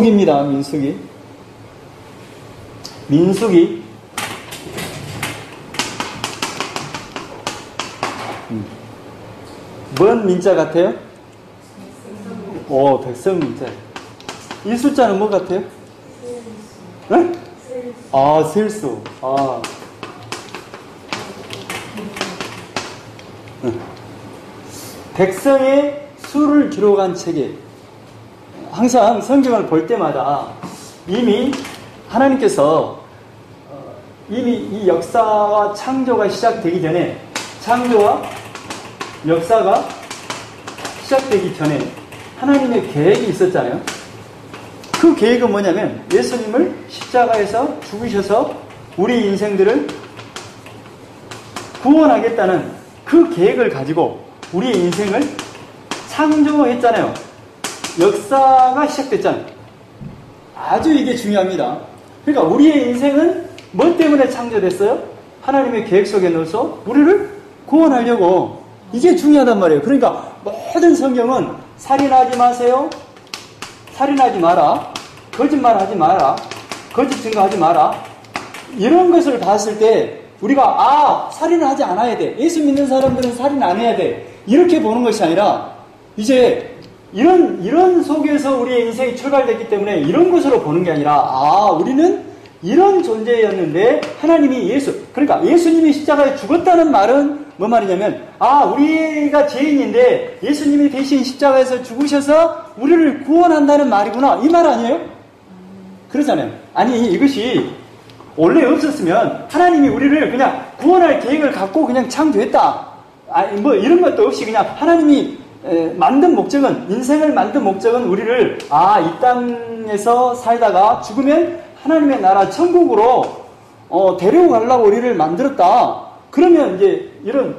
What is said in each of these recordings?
민수기입니다. 민수기. 민수기. 뭔 민자 같아요? 백성 민자. 이 숫자는 뭐 같아요? 네? 셀수. 백성의 수를 기록한 책에 항상 성경을 볼 때마다 이미 하나님께서 이미 이 역사와 창조가 시작되기 전에, 창조와 역사가 시작되기 전에 하나님의 계획이 있었잖아요. 그 계획은 뭐냐면 예수님을 십자가에서 죽으셔서 우리 인생들을 구원하겠다는 그 계획을 가지고 우리의 인생을 창조했잖아요. 역사가 시작됐잖아요. 아주 이게 중요합니다. 그러니까 우리의 인생은 뭐 때문에 창조됐어요? 하나님의 계획 속에 넣어서 우리를 구원하려고. 이게 중요하단 말이에요. 그러니까 모든 성경은 살인하지 마세요, 살인하지 마라, 거짓말하지 마라, 거짓 증거하지 마라, 이런 것을 봤을 때 우리가 살인을 하지 않아야 돼, 예수 믿는 사람들은 살인 안 해야 돼, 이렇게 보는 것이 아니라 이제 이런 속에서 우리의 인생이 출발됐기 때문에 이런 것으로 보는 게 아니라 우리는 이런 존재였는데 하나님이 그러니까 예수님이 십자가에 죽었다는 말은 뭐 말이냐면 우리가 죄인인데 예수님이 대신 십자가에서 죽으셔서 우리를 구원한다는 말이구나, 이 말 아니에요? 그러잖아요. 아니, 이것이 원래 없었으면 하나님이 우리를 그냥 구원할 계획을 갖고 그냥 창조했다, 뭐 이런 것도 없이 그냥 하나님이 만든 목적은, 인생을 만든 목적은 우리를 이 땅에서 살다가 죽으면 하나님의 나라 천국으로 데려가려고 우리를 만들었다. 그러면 이제 이런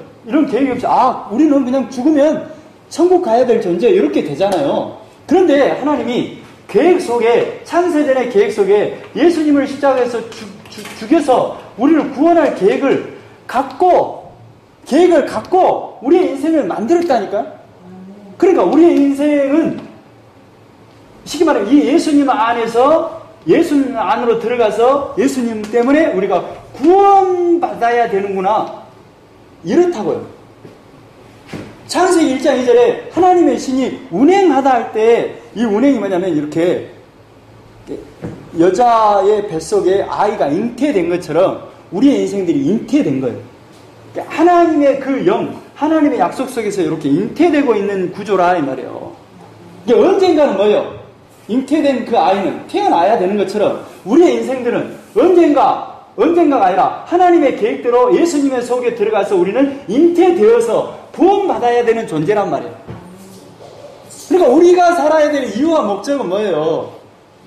계획이 없이 우리는 그냥 죽으면 천국 가야 될 존재, 이렇게 되잖아요. 그런데 하나님이 계획 속에, 창세전의 계획 속에 예수님을 십자가에서 죽여서 우리를 구원할 계획을 갖고 우리의 인생을 만들었다니까. 그러니까 우리의 인생은 쉽게 말하면 이 예수님 안에서, 예수님 안으로 들어가서 예수님 때문에 우리가 구원받아야 되는구나, 이렇다고요. 창세기 1장 2절에 하나님의 신이 운행하다 할 때 이 운행이 뭐냐면 이렇게 여자의 뱃속에 아이가 잉태된 것처럼 우리의 인생들이 잉태된 거예요. 하나님의 그 영, 하나님의 약속 속에서 이렇게 잉태되고 있는 구조라 이 말이에요. 이게 언젠가는 뭐예요? 잉태된 그 아이는 태어나야 되는 것처럼 우리의 인생들은 언젠가가 아니라 하나님의 계획대로 예수님의 속에 들어가서 우리는 잉태되어서 구원받아야 되는 존재란 말이에요. 그러니까 우리가 살아야 될 이유와 목적은 뭐예요?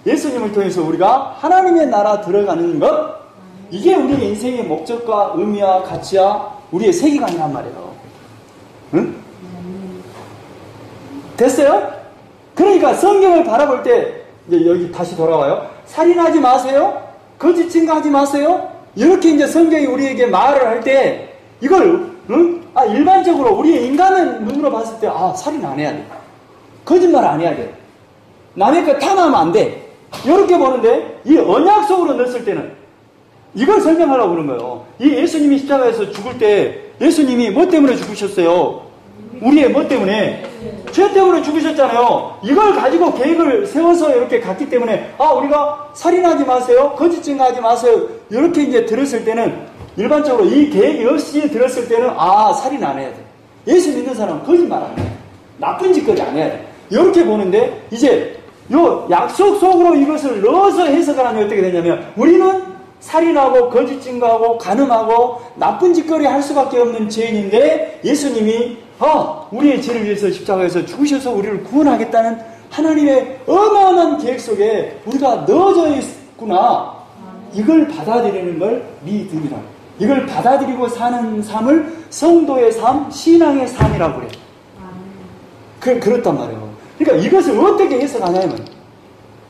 예수님을 통해서 우리가 하나님의 나라 들어가는 것, 이게 우리의 인생의 목적과 의미와 가치와 우리의 세계관이란 말이에요. 응? 됐어요? 그러니까 성경을 바라볼 때 이제 여기 다시 돌아와요. 살인하지 마세요, 거짓 증거하지 마세요, 이렇게 이제 성경이 우리에게 말을 할 때 이걸 일반적으로 우리의 인간의 눈으로 봤을 때 살인 안 해야 돼, 거짓말 안 해야 돼, 남의 것 탐하면 안 돼, 이렇게 보는데 이 언약 속으로 넣었을 때는 이걸 설명하려고 그러는 거예요. 이 예수님이 십자가에서 죽을 때 예수님이 뭐 때문에 죽으셨어요? 우리의 뭐 때문에? 죄 때문에 죽으셨잖아요. 이걸 가지고 계획을 세워서 이렇게 갔기 때문에 우리가 살인하지 마세요, 거짓 증거하지 마세요, 이렇게 이제 들었을 때는, 일반적으로 이 계획이 없이 들었을 때는 살인 안 해야 돼, 예수 믿는 사람은 거짓말 안 해, 나쁜 짓거리 안 해야 돼, 이렇게 보는데 이제 요 약속 속으로 이것을 넣어서 해석을 하면 어떻게 되냐면 우리는 살인하고 거짓 증거하고 간음하고 나쁜 짓거리 할 수밖에 없는 죄인인데 예수님이 우리의 죄를 위해서 십자가에서 죽으셔서 우리를 구원하겠다는 하나님의 어마어마한 계획 속에 우리가 넣어져 있구나, 이걸 받아들이는 걸 믿음이라. 이걸 받아들이고 사는 삶을 성도의 삶, 신앙의 삶이라고 그래요. 그렇단 말이에요. 그러니까 이것을 어떻게 해석하냐면,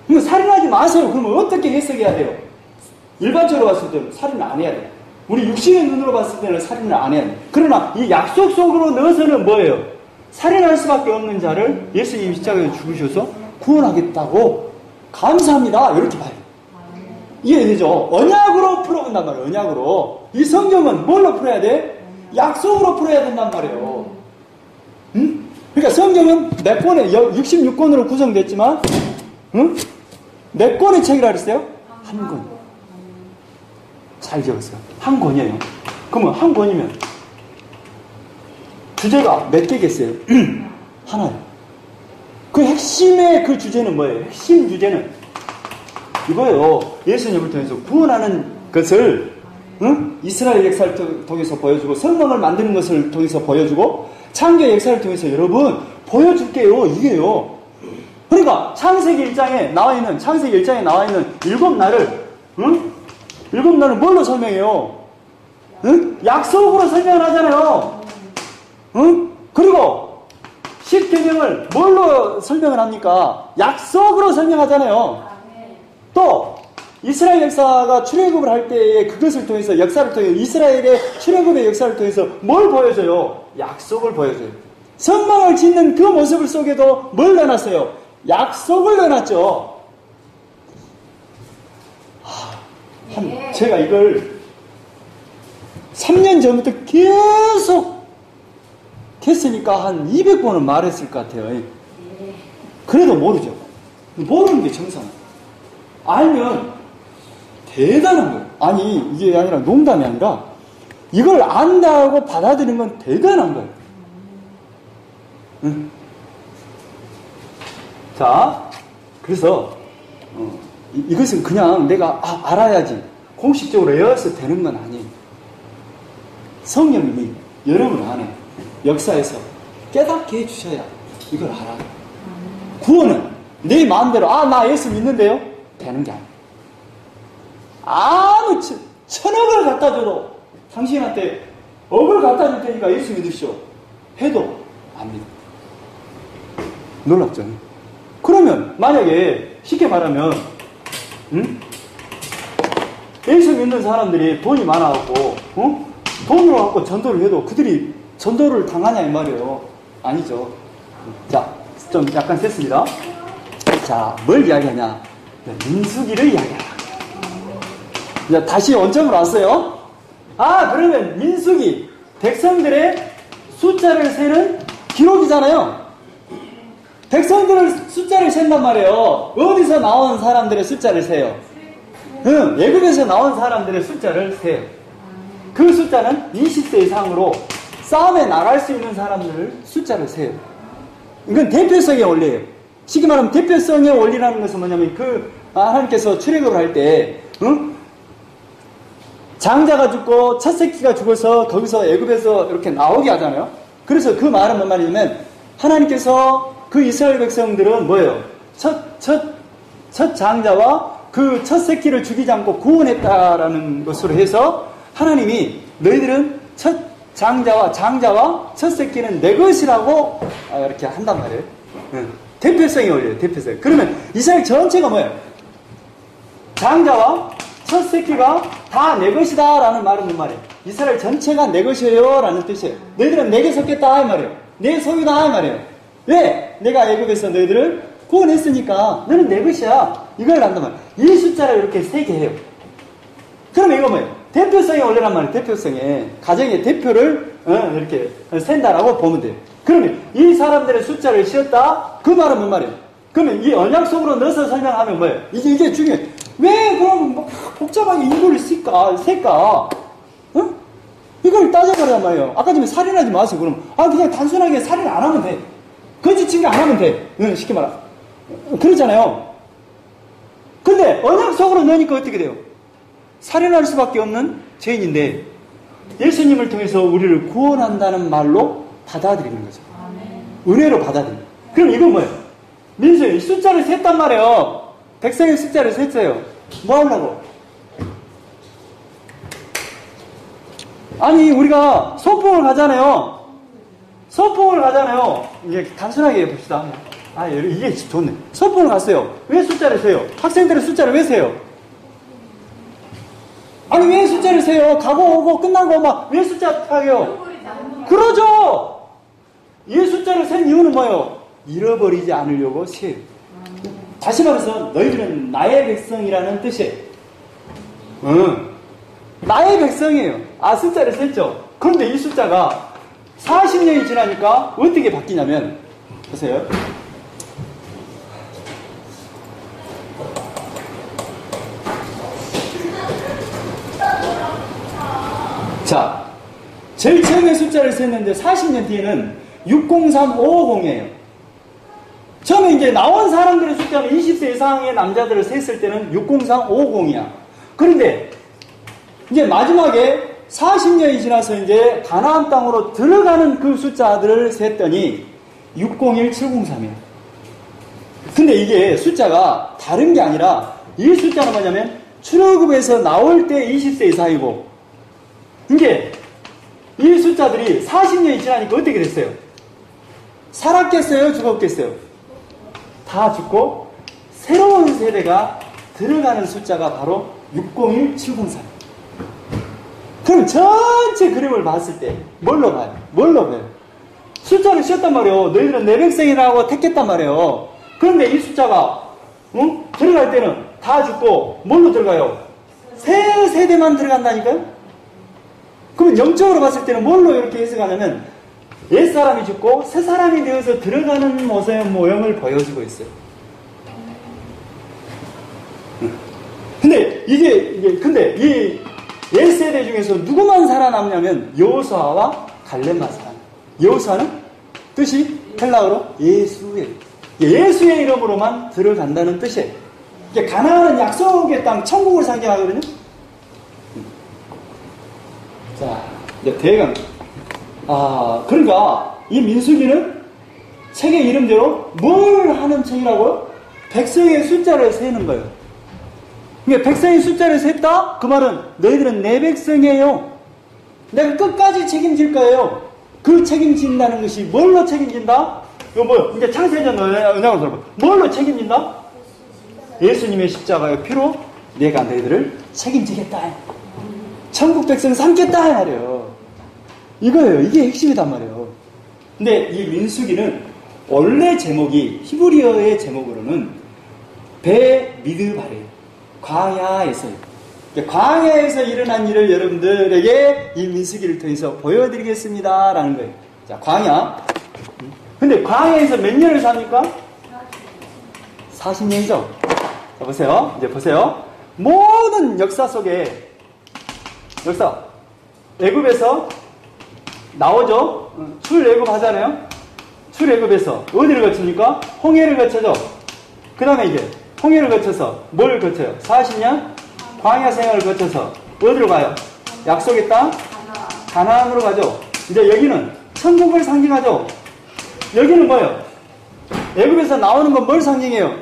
살인하지 마세요, 그러면 어떻게 해석해야 돼요? 일반적으로 봤을 때는 살인을 안 해야 돼요. 우리 육신의 눈으로 봤을 때는 살인을 안 해야 돼요. 그러나 이 약속 속으로 넣어서는 뭐예요? 살인할 수밖에 없는 자를 예수님이 십자가에 죽으셔서 구원하겠다고 감사합니다. 이렇게 봐요. 이해되죠? 언약으로 풀어본단 말이에요. 언약으로. 이 성경은 뭘로 풀어야 돼? 약속으로 풀어야 된단 말이에요. 응? 그러니까 성경은 몇 권에 66권으로 구성됐지만 응? 몇 권의 책이라 그랬어요? 한 권. 잘 적었어요. 한 권이에요. 그러면 한 권이면 주제가 몇 개겠어요? 하나요. 그 핵심의 그 주제는 뭐예요? 핵심 주제는 이거예요. 예수님을 통해서 구원하는 것을 응? 이스라엘 역사를 통해서 보여주고 성경을 만드는 것을 통해서 보여주고 창조의 역사를 통해서 여러분 보여줄게요. 이게요. 그러니까 창세기 1장에 나와 있는 일곱 날을 응? 일곱 날을 뭘로 설명해요? 응? 약속으로 설명을 하잖아요. 응? 그리고 10계명을 뭘로 설명을 합니까? 약속으로 설명하잖아요. 또 이스라엘 역사가 출애굽을 할 때에 그것을 통해서 역사를 통해서 이스라엘의 출애굽의 역사를 통해서 뭘 보여줘요? 약속을 보여줘요. 성막을 짓는 그 모습을 속에도 뭘 넣어놨어요? 약속을 넣어놨죠. 제가 이걸 3년 전부터 계속 했으니까 한 200번은 말했을 것 같아요. 그래도 모르죠. 모르는 게 정상이에요. 알면 대단한 거예요. 아니 이게 아니라 농담이 아니라 이걸 안다고 받아들이는 건 대단한 거예요. 응? 자, 그래서 이것은 그냥 내가 알아야지 공식적으로 외워서 되는 건 아니에요. 성령님이 여러분 안에 역사에서 깨닫게 해주셔야 이걸 알아요. 구원은 내 마음대로 나 예수 믿는데요? 되는 게 아니에요. 아무 천억을 갖다 줘도 당신한테 억을 갖다 줄 테니까 예수 믿으시오 해도 안 믿어. 놀랍죠? 그러면 만약에 쉽게 말하면 예수 믿는 사람들이 돈이 많아갖고 돈으로 갖고 전도를 해도 그들이 전도를 당하냐 이 말이에요. 아니죠. 자, 좀 약간 셌습니다. 자, 뭘 이야기하냐? 민수기를 이야기하라. 이제 다시 원점으로 왔어요. 그러면 민수기 백성들의 숫자를 세는 기록이잖아요. 백성들의 숫자를 센단 말이에요. 어디서 나온 사람들의 숫자를 세요? 애굽에서 나온 사람들의 숫자를 세요. 그 숫자는 20세 이상으로 싸움에 나갈 수 있는 사람들 숫자를 세요. 이건 대표성의 원리예요. 쉽게 말하면 대표성의 원리라는 것은 뭐냐면 하나님께서 출애굽을 할 때 장자가 죽고 첫 새끼가 죽어서 거기서 애굽에서 이렇게 나오게 하잖아요. 그래서 그 말은 뭔 말이냐면 하나님께서 그 이스라엘 백성들은 뭐예요? 첫 장자와 그 첫 새끼를 죽이지 않고 구원했다라는 것으로 해서 하나님이 너희들은 첫 장자와 첫 새끼는 내 것이라고 이렇게 한단 말이에요. 대표성이 올려요. 대표성. 그러면 이스라엘 전체가 뭐예요? 장자와 첫 새끼가 다 내 것이다 라는 말은 뭔 말이에요? 이스라엘 전체가 내 것이에요 라는 뜻이에요. 너희들은 내게 속겠다 이 말이에요. 내 소유다 이 말이에요. 왜? 내가 애굽에서 너희들을 구원했으니까 너는 내 것이야. 이걸 한단 말이에요. 이 숫자를 이렇게 세게 해요. 그러면 이거 뭐예요? 대표성이 올려란 말이에요. 대표성에 가정의 대표를 이렇게 센다라고 보면 돼요. 그러면 이 사람들의 숫자를 씌웠다? 그 말은 뭔 말이에요? 그러면 이 언약 속으로 넣어서 설명하면 뭐예요? 이게 중요해요. 왜 그럼 막 복잡하게 인구를 셀까? 이걸 따져보란 말이에요. 아까 전에 살인하지 마세요. 그럼 그냥 단순하게 살인 안 하면 돼. 거짓증거 안 하면 돼. 쉽게 말하. 그러잖아요. 근데 언약 속으로 넣으니까 어떻게 돼요? 살인할 수밖에 없는 죄인인데 예수님을 통해서 우리를 구원한다는 말로 받아들이는 거죠. 은혜로 받아들이는. 그럼 이건 뭐예요? 민수이 숫자를 셌단 말이에요. 백성의 숫자를 셌어요. 뭐 하려고? 아니 우리가 소풍을 가잖아요. 이게 단순하게 봅시다. 이게 좋네. 소풍을 갔어요. 왜 숫자를 세요? 학생들의 숫자를 왜 세요? 아니 왜 숫자를 세요? 가고 오고 끝나고 막 왜 숫자 하게요? 그러죠. 이 숫자를 센 이유는 뭐예요? 잃어버리지 않으려고 세요. 다시 말해서 너희들은 나의 백성이라는 뜻이에요. 나의 백성이에요. 아, 숫자를 셌죠. 그런데 이 숫자가 40년이 지나니까 어떻게 바뀌냐면, 보세요. 자, 제일 처음에 숫자를 셌는데 40년 뒤에는 603550이에요. 처음에 이제 나온 사람들의 숫자는 20세 이상의 남자들을 셌을 때는 603550이야. 그런데 이제 마지막에 40년이 지나서 이제 가나안 땅으로 들어가는 그 숫자들을 셌더니 601703이에요. 근데 이게 숫자가 다른 게 아니라 이 숫자는 뭐냐면 출애굽에서 나올 때 20세 이상이고, 이게 이 숫자들이 40년이 지나니까 어떻게 됐어요? 살았겠어요? 죽었겠어요? 다 죽고 새로운 세대가 들어가는 숫자가 바로 601703. 그럼 전체 그림을 봤을 때 뭘로 봐요? 뭘로 봐요? 숫자를 씌웠단 말이에요. 너희들은 내 백성이라고 택했단 말이에요. 그런데 이 숫자가 들어갈 때는 다 죽고 뭘로 들어가요? 새 세대만 들어간다니까요? 그러면 영적으로 봤을 때는 뭘로 이렇게 해석하냐면 옛사람이 죽고 새사람이 되어서 들어가는 모형을 보여주고 있어요. 근데 근데 이 옛세대 중에서 누구만 살아남냐면 여호수아와 갈렙만 살아남아요. 여호수아는 뜻이 헬라어로 예수의 이름으로만 들어간다는 뜻이에요. 가나안은 약속의 땅, 천국을 상징하거든요. 자, 이제 대강. 그러니까 이 민수기는 책의 이름대로 뭘 하는 책이라고요? 백성의 숫자를 세는 거예요. 그러니까 백성의 숫자를 셌다? 그 말은 너희들은 내 백성이에요. 내가 끝까지 책임질 거예요. 그 책임진다는 것이 뭘로 책임진다? 이거 뭐요? 이제 창세전 은행을 들어봐. 뭘로 책임진다? 예수님의 십자가의 피로 내가 너희들을 책임지겠다. 천국 백성 삼겠다 말이에요. 이거예요. 이게 핵심이단 말이에요. 근데 이 민수기는 원래 제목이 히브리어의 제목으로는 베미드바레, 광야에서, 광야에서 일어난 일을 여러분들에게 이 민수기를 통해서 보여드리겠습니다 라는 거예요. 자, 광야. 근데 광야에서 몇 년을 삽니까? 40년이죠. 자, 보세요. 이제 보세요. 모든 역사 속에 애굽에서 나오죠. 출애굽 하잖아요. 출애굽에서 어디를 거칩니까? 홍해를 거쳐죠. 그 다음에 이제 홍해를 거쳐서 뭘 거쳐요? 40년 광야 생활을 거쳐서 어디로 가요? 약속의 땅 가나안으로 가죠. 이제 여기는 천국을 상징하죠. 여기는 뭐예요? 애굽에서 나오는 건 뭘 상징해요?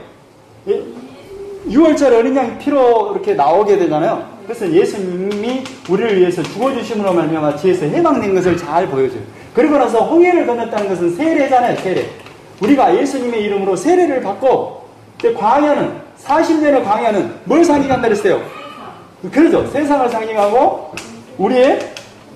6월절 어린 양 피로 이렇게 나오게 되잖아요. 그래서 예수님이 우리를 위해서 죽어주심으로 말미암아 뒤에서 해방된 것을 잘 보여줘요. 그리고 나서 홍해를 건넜다는 것은 세례잖아요. 세례. 우리가 예수님의 이름으로 세례를 받고, 광야는 40년의 광야는 뭘 상징한다 그랬어요? 그러죠. 세상을 상징하고 우리의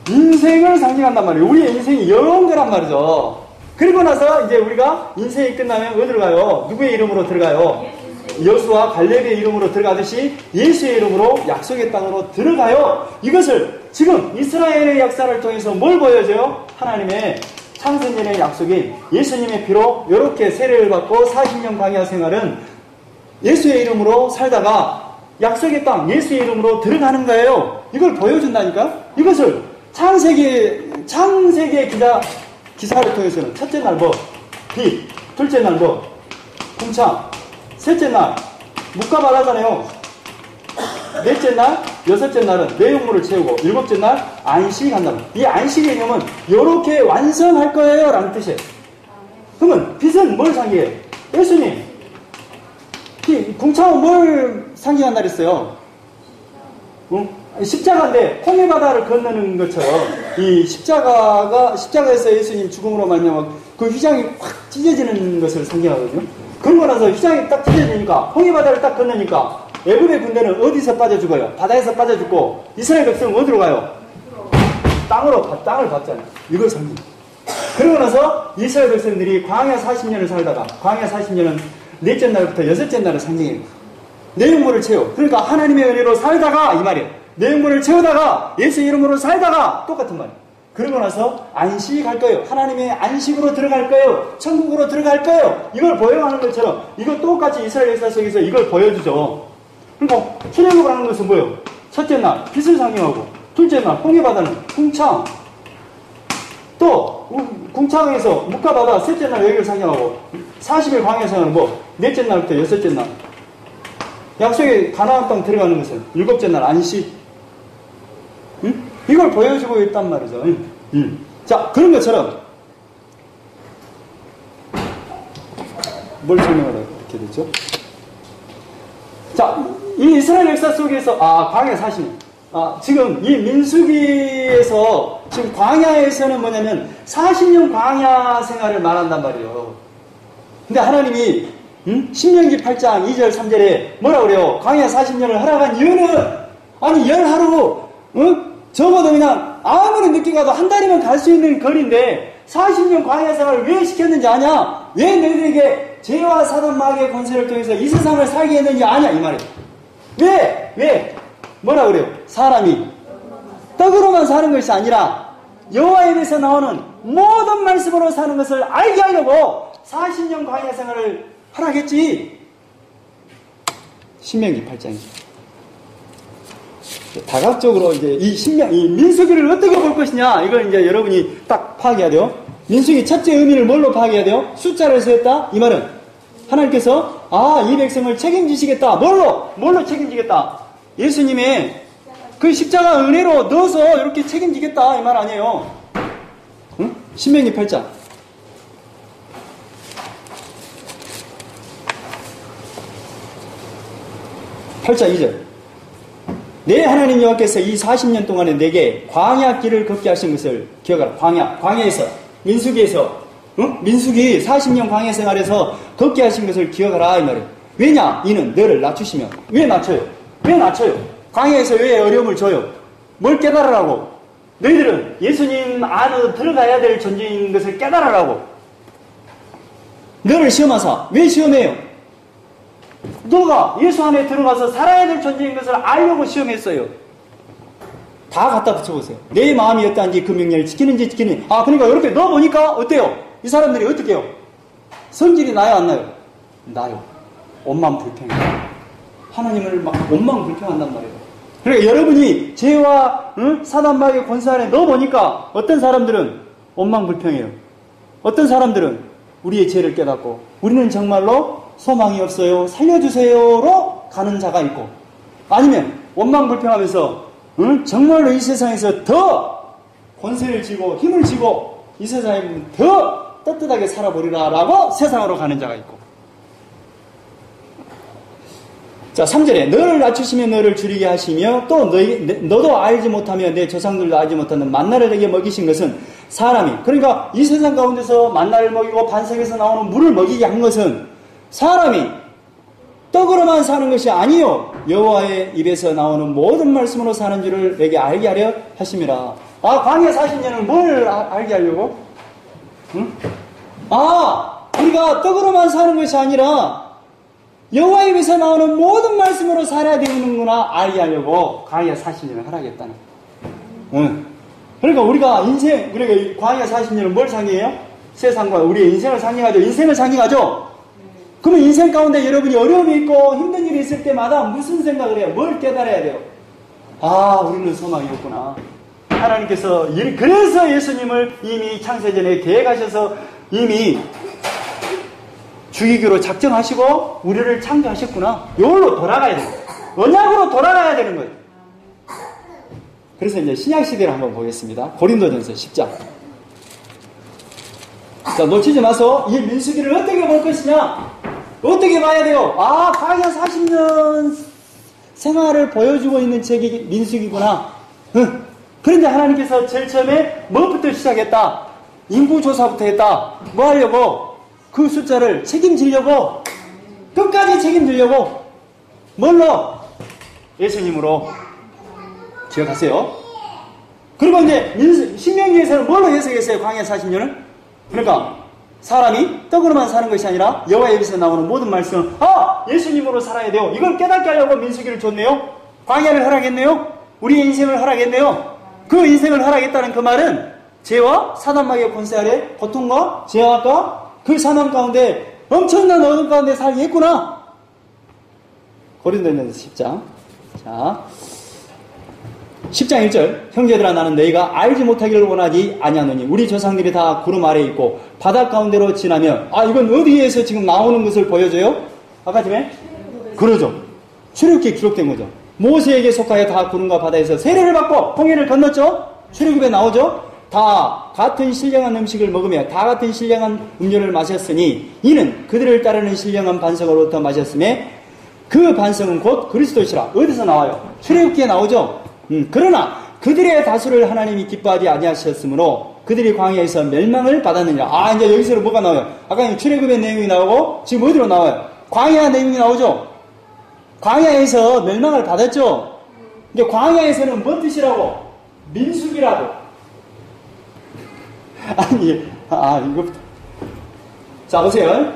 인생을 상징한단 말이에요. 우리의 인생이 이런 거란 말이죠. 그리고 나서 이제 우리가 인생이 끝나면 어디로 가요? 누구의 이름으로 들어가요? 여수와 갈렙의 이름으로 들어가듯이 예수의 이름으로 약속의 땅으로 들어가요. 이것을 지금 이스라엘의 역사를 통해서 뭘 보여줘요? 하나님의 창세년의 약속인 예수님의 피로 이렇게 세례를 받고 40년 광야 생활은 예수의 이름으로 살다가 약속의 땅 예수의 이름으로 들어가는 거예요. 이걸 보여준다니까? 이것을 창세기의 기사를 통해서는 첫째 날 뭐? 빛. 둘째 날 뭐? 궁창. 셋째 날, 묵가발하잖아요. 넷째 날, 여섯째 날은 내용물을 채우고, 일곱째 날, 안식한다고. 이 안식의 개념은 이렇게 완성할 거예요 라는 뜻이에요. 그러면 빛은 뭘 상징해요? 예수님. 궁창은 뭘 상징한다 그랬어요? 십자가인데 홍해 바다를 건너는 것처럼 이 십자가에서 예수님 죽음으로 말미암아 그 휘장이 확 찢어지는 것을 상징하거든요. 그러고 나서 휘장이 딱 찢어지니까 홍해 바다를 딱 건너니까 애굽의 군대는 어디서 빠져 죽어요? 바다에서 빠져 죽고 이스라엘 백성은 어디로 가요? 땅을 받잖아요. 이걸 상징. 그러고 나서 이스라엘 백성들이 광야 40년을 살다가 광야 40년은 넷째 날부터 여섯째 날을 상징해요. 내 영혼을 채워. 그러니까 하나님의 은혜로 살다가 이 말이에요. 내 영혼을 채우다가 예수 이름으로 살다가 똑같은 말이에요. 그러고 나서 안식할 거예요. 하나님의 안식으로 들어갈 거예요. 천국으로 들어갈 거예요. 이걸 보여하는 것처럼 이거 똑같이 이스라엘 역사 속에서 이걸 보여주죠. 그러니까 출애굽을 하는 것은 뭐예요? 첫째 날 빛을 상징하고, 둘째 날 홍해바다는 궁창, 또 궁창에서 묵가바다 셋째 날 여기를 상징하고, 40일 광야 생활은 뭐 넷째 날부터 여섯째 날, 약속의 가나안 땅 들어가는 것은 일곱째 날 안식. 응? 이걸 보여주고 있단 말이죠. 자, 그런 것처럼 뭘 설명하다 이렇게 됐죠? 자, 이 이스라엘 역사 속에서 광야 40년. 지금 이 민수기에서 지금 광야에서는 뭐냐면 40년 광야 생활을 말한단 말이에요. 근데 하나님이 신명기 8장 2절 3절에 뭐라 그래요? 광야 40년을 하라고 이유는, 아니 열하루 적어도 그냥 아무리 늦게 가도 한 달이면 갈 수 있는 거리인데 40년 광야 생활을 왜 시켰는지 아냐? 왜 너희들에게 죄와 사단 마귀의 권세를 통해서 이 세상을 살게 했는지 아냐? 이 말이에요. 왜? 뭐라 그래요? 사람이 떡으로만 사는 것이 아니라 여호와의 입에서 나오는 모든 말씀으로 사는 것을 알게 하려고 40년 광야 생활을 하라겠지. 신명기 8장이죠. 다각적으로 이제 이 민수기를 어떻게 볼 것이냐, 이걸 이제 여러분이 딱 파악해야 돼요. 민수기 첫째 의미를 뭘로 파악해야 돼요? 숫자를 세웠다? 이 말은 하나님께서 이 백성을 책임지시겠다. 뭘로 책임지겠다? 예수님의 그 십자가 은혜로 넣어서 이렇게 책임지겠다 이 말 아니에요. 응? 신명기 8장 2절. 내 하나님 여호와께서 이 40년 동안에 내게 광야 길을 걷게 하신 것을 기억하라. 광야에서 민수기에서 민수기 40년 광야 생활에서 걷게 하신 것을 기억하라 이 말이에요. 왜냐? 이는 너를 낮추시면. 왜 낮춰요? 광야에서 왜 어려움을 줘요? 뭘 깨달으라고? 너희들은 예수님 안으로 들어가야 될 존재인 것을 깨달으라고. 너를 시험하사. 왜 시험해요? 너가 예수 안에 들어가서 살아야 될 존재인 것을 알려고 시험했어요. 다 갖다 붙여보세요. 내 마음이 어떠한지 그 명령을 지키는지. 그러니까 이렇게 넣어보니까 어때요? 이 사람들이 어떻게 해요? 성질이 나요 안 나요? 나요. 원망 불평해요. 하나님을 막 원망 불평한단 말이에요. 그러니까 여러분이 죄와 사단 마귀의 권세 안에 넣어보니까 어떤 사람들은 원망 불평해요. 어떤 사람들은 우리의 죄를 깨닫고 우리는 정말로 소망이 없어요, 살려주세요로 가는 자가 있고, 아니면 원망 불평하면서 정말로 이 세상에서 더 권세를 쥐고 힘을 쥐고 이 세상에 더 떳떳하게 살아보리라 라고 세상으로 가는 자가 있고. 자, 3절에 너를 낮추시며 너를 줄이게 하시며 또 너도 알지 못하며 내 조상들도 알지 못하는 만나를 내게 먹이신 것은 사람이, 그러니까 이 세상 가운데서 만나를 먹이고 반석에서 나오는 물을 먹이게 한 것은 사람이 떡으로만 사는 것이 아니요 여호와의 입에서 나오는 모든 말씀으로 사는 줄을 내게 알게 하려 하심이라. 광야 40년을 뭘 알게 하려고? 우리가 떡으로만 사는 것이 아니라 여호와의 입에서 나오는 모든 말씀으로 살아야 되는구나 알게 하려고 광야 40년을 하라겠다는. 그러니까 우리가 그러니까 광야 40년은 뭘 상징해요? 세상과 우리의 인생을 상징하죠. 인생을 상징하죠. 그러면 인생 가운데 여러분이 어려움이 있고 힘든 일이 있을 때마다 무슨 생각을 해요? 뭘 깨달아야 돼요? 우리는 소망이 없구나. 하나님께서 그래서 예수님을 이미 창세전에 계획하셔서 이미 죽이기로 작정하시고 우리를 창조하셨구나. 이걸로 돌아가야 돼요. 언약으로 돌아가야 되는 거예요. 그래서 이제 신약시대를 한번 보겠습니다. 고린도전서 10장. 자, 놓치지 마서 이 민수기를 어떻게 볼 것이냐? 어떻게 봐야 돼요? 광야 40년 생활을 보여주고 있는 책이 민수기구나. 그런데 하나님께서 제일 처음에 뭐부터 시작했다? 인구조사부터 했다. 뭐 하려고? 그 숫자를 책임지려고, 끝까지 책임지려고. 뭘로? 예수님으로. 기억하세요? 그리고 이제 신명기에서는 뭘로 해석했어요? 광야 40년을? 그러니까 사람이 떡으로만 사는 것이 아니라 여호와의 입에서 나오는 모든 말씀은 예수님으로 살아야 돼요. 이걸 깨닫게 하려고 민수기를 줬네요. 광야를 허락했네요. 우리의 인생을 허락했네요. 그 인생을 허락했다는 그 말은 죄와 사단마귀의 권세 아래 고통과 죄악과 그 사망 가운데 엄청난 어둠 가운데 살게 했구나. 고린도전서 10장. 자, 10장 1절. 형제들아 나는 너희가 알지 못하기를 원하지 아니하노니 우리 조상들이 다 구름 아래에 있고 바다 가운데로 지나면 이건 어디에서 지금 나오는 것을 보여줘요? 아까 전에? 그러죠. 출애굽기에 기록된 거죠. 모세에게 속하여 다 구름과 바다에서 세례를 받고 홍해를 건넜죠. 출애굽에 나오죠. 다 같은 신령한 음식을 먹으며 다 같은 신령한 음료를 마셨으니 이는 그들을 따르는 신령한 반석으로부터 마셨음에 그 반석은 곧 그리스도시라. 어디서 나와요? 출애굽기에 나오죠. 그러나 그들의 다수를 하나님이 기뻐하지 아니하셨으므로 그들이 광야에서 멸망을 받았느니라. 이제 여기서 뭐가 나와요? 아까 출애굽의 내용이 나오고 지금 어디로 나와요? 광야 내용이 나오죠. 광야에서 멸망을 받았죠. 근데 광야에서는 뭔 뜻이라고? 민수기라고. 이거. 자, 보세요.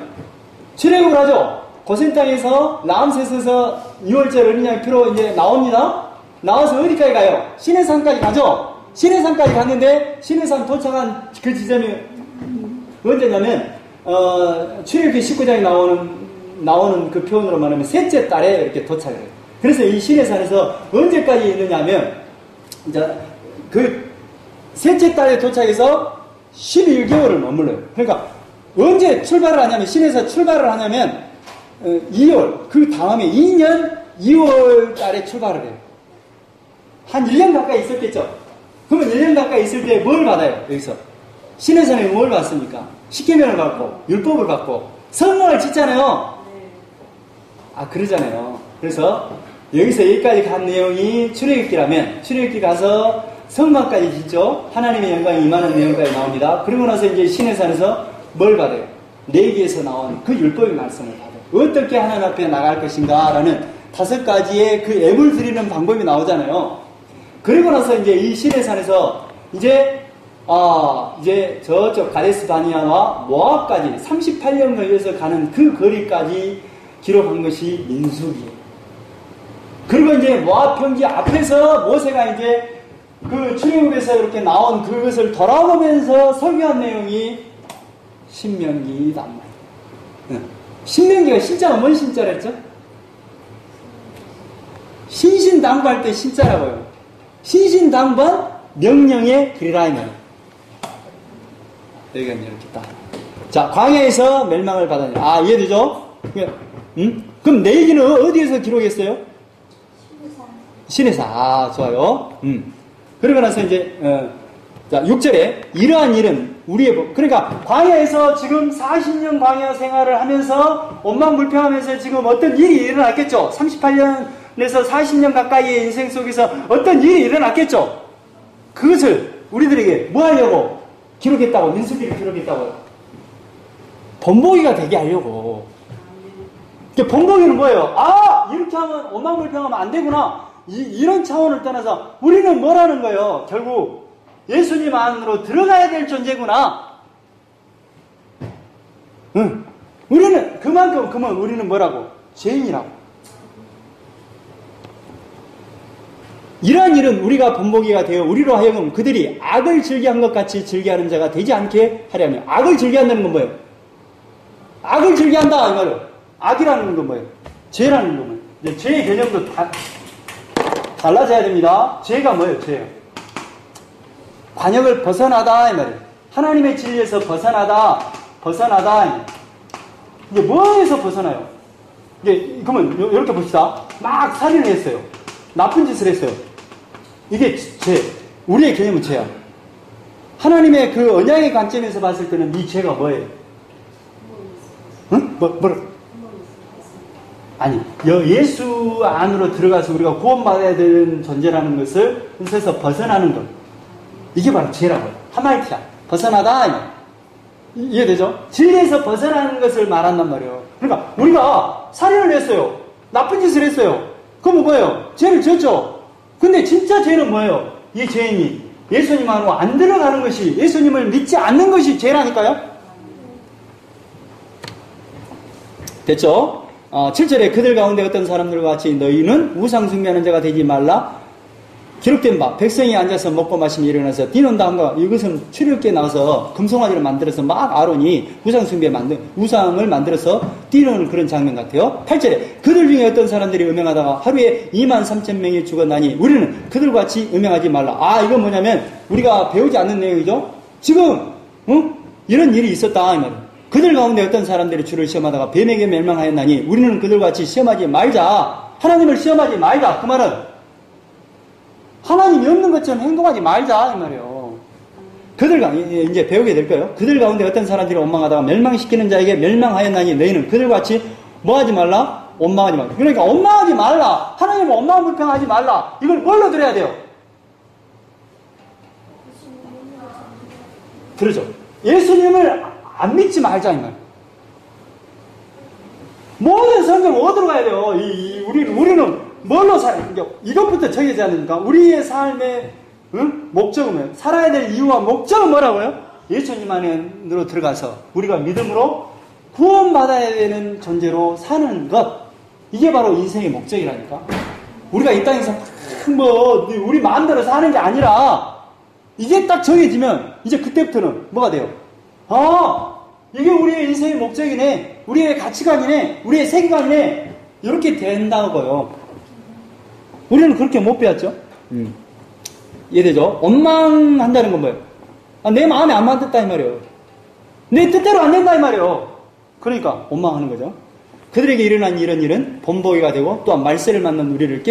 출애굽을 하죠. 고센 땅에서 라암세스에서 2월절 어린 양 피로 이제 나옵니다. 나와서 어디까지 가요? 시내산까지 가죠. 시내산까지 갔는데 시내산 도착한 그 지점이 언제냐면 출애굽기 19장에 나오는 그 표현으로 말하면 셋째 달에 이렇게 도착을 해요. 그래서 이 시내산에서 언제까지 있느냐면 이제 그 셋째 달에 도착해서 11개월을 머물러요. 그러니까 언제 출발을 하냐면 시내에서 출발을 하냐면 2월 그 다음에 2년 2월 달에 출발을 해요. 한 1년 가까이 있었겠죠. 그러면 1년 가까이 있을 때 뭘 받아요? 여기서 시내산에 뭘 받습니까? 십계명을 받고 율법을 받고 성막을 짓잖아요. 그러잖아요. 그래서 여기서 여기까지 간 내용이 출애굽기라면 출애굽기 가서 성막까지 짓죠. 하나님의 영광이 임하는 내용까지 나옵니다. 그리고 나서 이제 시내산에서 뭘 받아요? 레위기에서 나온 그 율법의 말씀을 받아요. 어떻게 하나님 앞에 나갈 것인가 라는 5가지의 그 앱을 드리는 방법이 나오잖아요. 그리고 나서 이제 이 시내산에서 이제 저쪽 가데스 바니아와 모압까지 38년 걸려서 가는 그 거리까지 기록한 것이 민수기예요. 그리고 이제 모압 평지 앞에서 모세가 이제 그 출애굽에서 이렇게 나온 그것을 돌아보면서 설교한 내용이 신명기단 말이에요. 신명기가 신자가 뭔 신자랬죠? 신신당부할 때 신자라고요. 신신당부한 명령의 길이라 이 말이에요. 여기가 이렇게 딱. 자, 광야에서 멸망을 받았냐. 이해되죠? 그럼 내 얘기는 어디에서 기록했어요? 시내산. 좋아요. 그러고 나서 이제, 자, 6절에 이러한 일은 그러니까 광야에서 지금 40년 광야 생활을 하면서 원망불평하면서 지금 어떤 일이 일어났겠죠? 38년에서 40년 가까이의 인생 속에서 어떤 일이 일어났겠죠? 그것을 우리들에게 뭐 하려고 기록했다고, 민수기를 기록했다고요? 본보기가 되게 하려고. 본보기는 뭐예요? 이렇게 하면 원망불평하면 안 되구나. 이런 차원을 떠나서 우리는 뭐라는 거예요? 결국 예수님 안으로 들어가야 될 존재구나. 우리는 그만큼 우리는 뭐라고? 죄인이라고. 이러한 일은 우리가 본보기가 되어 우리로 하여금 그들이 악을 즐겨한 것 같이 즐겨하는 자가 되지 않게 하려며. 악을 즐겨한다는 건 뭐예요? 악을 즐겨한다 이 말이에요. 악이라는 건 뭐예요? 죄라는 건 뭐예요? 이제 죄의 개념도 달라져야 됩니다. 죄가 뭐예요? 죄예요. 관역을 벗어나다 이 말이에요. 하나님의 진리에서 벗어나다. 이게 뭐에서 벗어나요? 그러면 이렇게 봅시다. 막 살인을 했어요. 나쁜 짓을 했어요. 이게 죄. 우리의 개념은 죄야. 하나님의 그 언약의 관점에서 봤을 때는 이 죄가 뭐예요? 응? 뭐라? 아니, 예수 안으로 들어가서 우리가 구원받아야 되는 존재라는 것을 그래서 벗어나는 것. 이게 바로 죄라고요. 하마이티야. 벗어나다. 이해되죠? 진리에서 벗어나는 것을 말한단 말이에요. 그러니까 우리가 살인을 했어요. 나쁜 짓을 했어요. 그럼 뭐예요? 죄를 지었죠. 근데 진짜 죄는 뭐예요? 이 죄인이 예수님 안으로 안 들어가는 것이, 예수님을 믿지 않는 것이 죄라니까요? 됐죠? 7절에 그들 가운데 어떤 사람들과 같이 너희는 우상 숭배하는 자가 되지 말라. 기록된 바 백성이 앉아서 먹고 마시며 일어나서 뛰는 다음과 이것은 출애굽기에 나와서 금송아지를 만들어서 막 아론이 우상을 만들어서 뛰는 그런 장면 같아요. 8절에 그들 중에 어떤 사람들이 음행하다가 하루에 23,000명이 죽었나니 우리는 그들과 같이 음행하지 말라. 이건 뭐냐면 우리가 배우지 않는 내용이죠. 지금 이런 일이 있었다 이 말이에요. 그들 가운데 어떤 사람들이 주를 시험하다가 뱀에게 멸망하였나니 우리는 그들과 같이 시험하지 말자. 하나님을 시험하지 말자. 그 말은 하나님이 없는 것처럼 행동하지 말자 이 말이에요. 이제 배우게 될 거예요. 그들 가운데 어떤 사람들이 원망하다가 멸망시키는 자에게 멸망하였나니 너희는 그들과 같이 뭐 하지 말라? 원망하지 말라. 그러니까 원망하지 말라. 하나님을 원망 불평하지 말라. 이걸 뭘로 들어야 돼요? 그러죠. 예수님을 안 믿지 말자 이 말. 모든 성경 어디로 가야 돼요? 우리는 뭘로 이것부터 정해져야 되니까 우리의 삶의 목적은 살아야 될 이유와 목적은 뭐라고요? 예수님 안으로 들어가서 우리가 믿음으로 구원받아야 되는 존재로 사는 것. 이게 바로 인생의 목적이라니까. 우리가 이 땅에서 우리 마음대로 사는 게 아니라 이게 딱 정해지면 이제 그때부터는 뭐가 돼요? 이게 우리의 인생의 목적이네. 우리의 가치관이네. 우리의 세계관이네. 이렇게 된다고요. 우리는 그렇게 못 배웠죠. 이해되죠? 원망한다는 건 뭐예요? 내 마음에 안 맞았다 이 말이에요. 내 뜻대로 안 된다 이 말이에요. 그러니까 원망하는 거죠. 그들에게 일어난 이런 일은 본보기가 되고 또한 말세를 맞는 우리를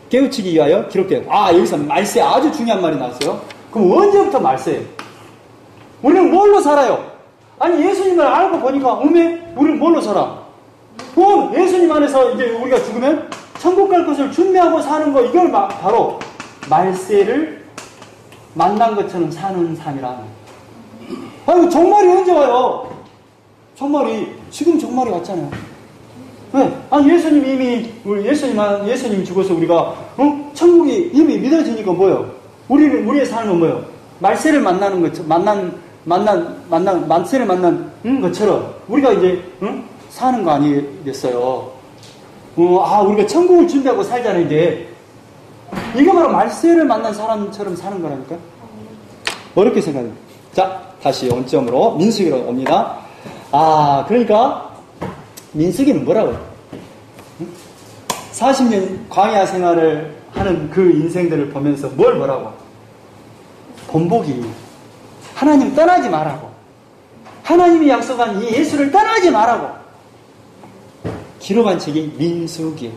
깨우치기 위하여 기록돼요. 여기서 말세 아주 중요한 말이 나왔어요. 그럼 언제부터 말세예요? 우리는 뭘로 살아요? 예수님을 알고 보니까 우리는 뭘로 살아? 예수님 안에서 이제 우리가 죽으면 천국 갈 것을 준비하고 사는 거, 이걸 바로 말세를 만난 것처럼 사는 삶이라. 종말이 언제 와요? 지금 종말이 왔잖아요. 왜? 예수님 죽어서 우리가, 천국이 이미 믿어지니까 뭐예요? 우리의 삶은 뭐예요? 말세를 만나는 것처럼, 말세를 만난 것처럼 우리가 이제, 사는 거 아니겠어요? 우리가 천국을 준비하고 살자는 게, 이게 바로 말세를 만난 사람처럼 사는 거라니까? 어렵게 생각해요. 자, 다시 원점으로 민수기로 옵니다. 그러니까, 민수기는 뭐라고요? 40년 광야 생활을 하는 그 인생들을 보면서 뭐라고? 본보기. 하나님 떠나지 말라고. 하나님이 약속한 이 예수를 떠나지 말라고. 기록한 책이 민수기.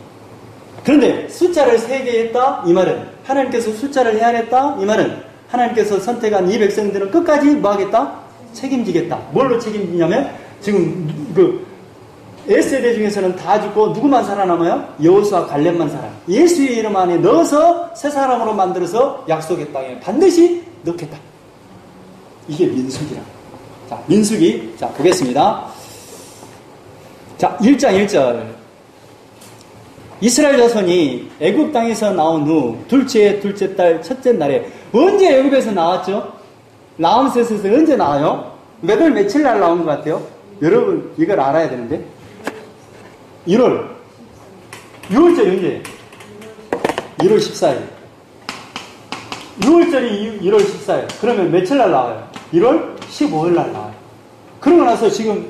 그런데 숫자를 세게 했다 이 말은 하나님께서 숫자를 헤아렸다 이 말은 하나님께서 선택한 이 백성들은 끝까지 뭐 하겠다? 책임지겠다. 뭘로 책임지냐면 지금 S세대 중에서는 다 죽고 누구만 살아남아요? 여호수아 갈렙만 살아요. 예수의 이름 안에 넣어서 새 사람으로 만들어서 약속의 땅에 반드시 넣겠다. 이게 민수기라. 자, 민수기. 자, 보겠습니다. 자, 1장 1절. 이스라엘 자손이 애굽 땅에서 나온 후 둘째 달 첫째 날에 언제 애굽에서 나왔죠? 라암세스에서 언제 나와요? 몇 월 며칠 날 나온 것 같아요? 여러분 이걸 알아야 되는데 6월절이 언제? 1월 14일. 6월절이 1월 14일. 그러면 며칠 날 나와요? 1월 15일 날 나와요. 그러고 나서 지금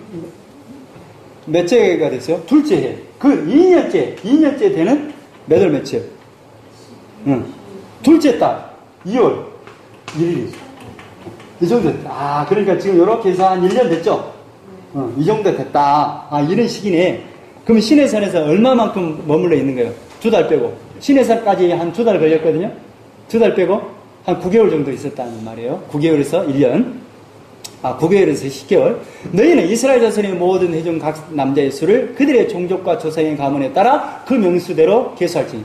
몇째가 됐어요? 둘째 해. 그 2년째 되는 몇 월 며칠? 둘째 달, 2월 1일이죠. 이 정도 됐다. 그러니까 지금 이렇게 해서 한 1년 됐죠? 이 정도 됐다. 이런 시기네. 그럼 시내산에서 얼마만큼 머물러 있는 거예요? 2달 빼고. 시내산까지 한 2달 걸렸거든요? 2달 빼고 한 9개월 정도 있었다는 말이에요. 9개월에서 1년. 9개월에서 10개월. 너희는 이스라엘 자손의 모든 회중 각 남자의 수를 그들의 종족과 조상의 가문에 따라 그 명수대로 계수할지니.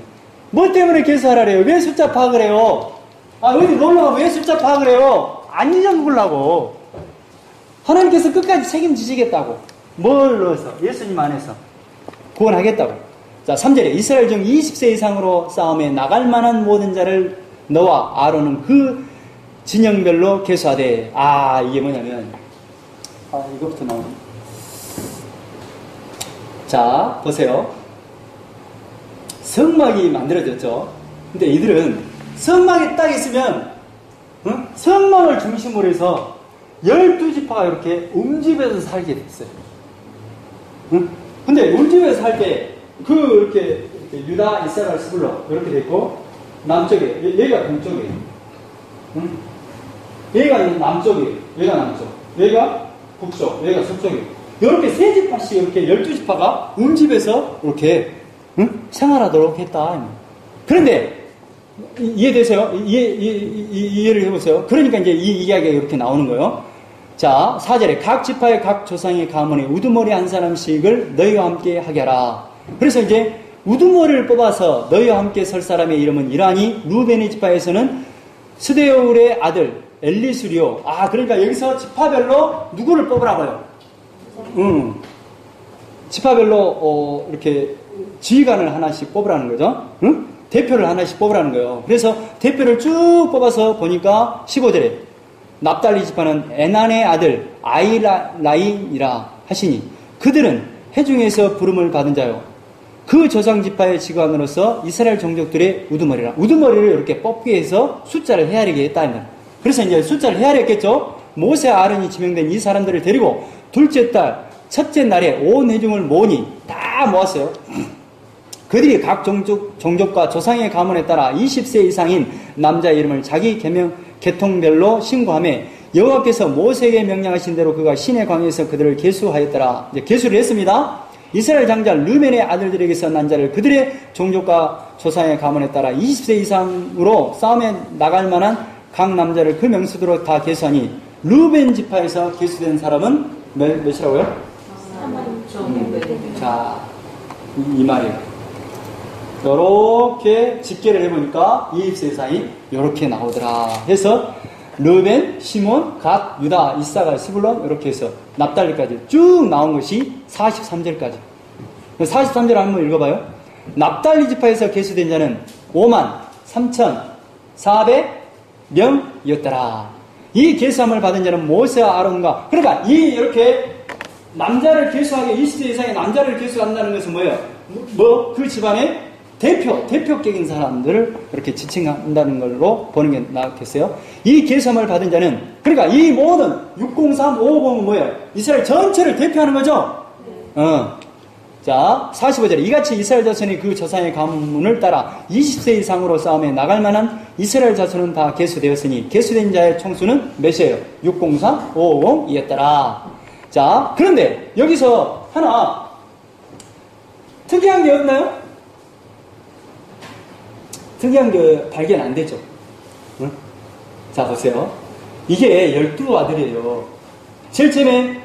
뭐 때문에 계수하라래요? 왜 숫자 파악을 해요? 어디 놀러가면 왜 숫자 파악을 해요? 안 잊어먹으려고. 하나님께서 끝까지 책임지시겠다고. 뭘 넣어서? 예수님 안에서 구원하겠다고. 자, 3절에 이스라엘 중 20세 이상으로 싸움에 나갈 만한 모든 자를 너와 아론은 그 진영별로 계수하되. 이게 뭐냐면 이것부터 나오네. 자, 보세요. 성막이 만들어졌죠. 근데 이들은 성막이 딱 있으면 성막을 중심으로 해서 12지파가 이렇게 움집에서 살게 됐어요. 근데 움집에서 살 때 이렇게 유다, 이사갈, 스불론 이렇게 됐고, 남쪽에 여기가 동쪽이에요. 여기가 남쪽이에요. 여기가 남쪽, 여기가 북쪽, 여기가 서쪽이에요. 이렇게 세 지파씩 이렇게 12지파가 움집에서 이렇게 생활하도록 했다. 그런데 이해되세요? 이해를 해보세요. 그러니까 이제 이 이야기가 이렇게 나오는 거예요. 자, 4절에 각 지파의 각 조상의 가문에 우두머리 한 사람씩을 너희와 함께 하게 하라. 그래서 이제 우두머리를 뽑아서 너희와 함께 설 사람의 이름은 이러하니 루벤의 지파에서는 스데울의 아들 엘리수리오. 그러니까 여기서 지파별로 누구를 뽑으라고요? 지파별로 이렇게 지휘관을 하나씩 뽑으라는 거죠. 대표를 하나씩 뽑으라는 거예요. 그래서 대표를 쭉 뽑아서 보니까 15절에 납달리 지파는 에난의 아들 아이라인이라 하시니 그들은 해중에서 부름을 받은 자요. 그 조상 지파의 지관으로서 이스라엘 종족들의 우두머리라. 우두머리를 이렇게 뽑기 위해서 숫자를 헤아리게 했다. 그래서 이제 숫자를 헤아렸겠죠. 모세 아론이 지명된 이 사람들을 데리고 둘째 달 첫째 날에 온 회중을 모으니 다 모았어요. 그들이 각 종족과 조상의 가문에 따라 20세 이상인 남자의 이름을 자기 계통별로 신고하며 여호와께서 모세에게 명령하신 대로 그가 신의 광야에서 그들을 계수하였더라. 이제 계수를 했습니다. 이스라엘 장자 르벤의 아들들에게서 난 자를 그들의 종족과 조상의 가문에 따라 20세 이상으로 싸움에 나갈 만한 각 남자를 그 명수대로 다 계수하니 르벤 지파에서 계수된 사람은 몇이라고요? 자, 이 말이에요. 요렇게 집계를 해보니까 20세 이상이 요렇게 나오더라 해서 르벤, 시몬, 갓, 유다, 이사갈, 스불론 이렇게 해서 납달리까지 쭉 나온 것이 43절까지. 43절 한번 읽어봐요. 납달리 지파에서 계수된 자는 53,400명이었더라. 이 계수함을 받은 자는 모세와 아론과, 그러니까 이렇게 남자를 계수하게 20세 이상의 남자를 계수한다는 것은 뭐예요? 그 집안의 대표격인 사람들을 이렇게 지칭한다는 걸로 보는 게 낫겠어요. 이 계수함을 받은 자는, 그러니까 이 모든 603, 550은 뭐예요? 이스라엘 전체를 대표하는 거죠? 자, 45절에 이같이 이스라엘 자손이 그 조상의 가문을 따라 20세 이상으로 싸움에 나갈 만한 이스라엘 자손은 다 계수되었으니 계수된 자의 총수는 몇이에요? 603, 550이었더라. 자, 그런데 여기서 하나 특이한 게 없나요? 특이한 게 발견 안 되죠. 응? 자, 보세요. 이게 12아들이에요. 제일 처음에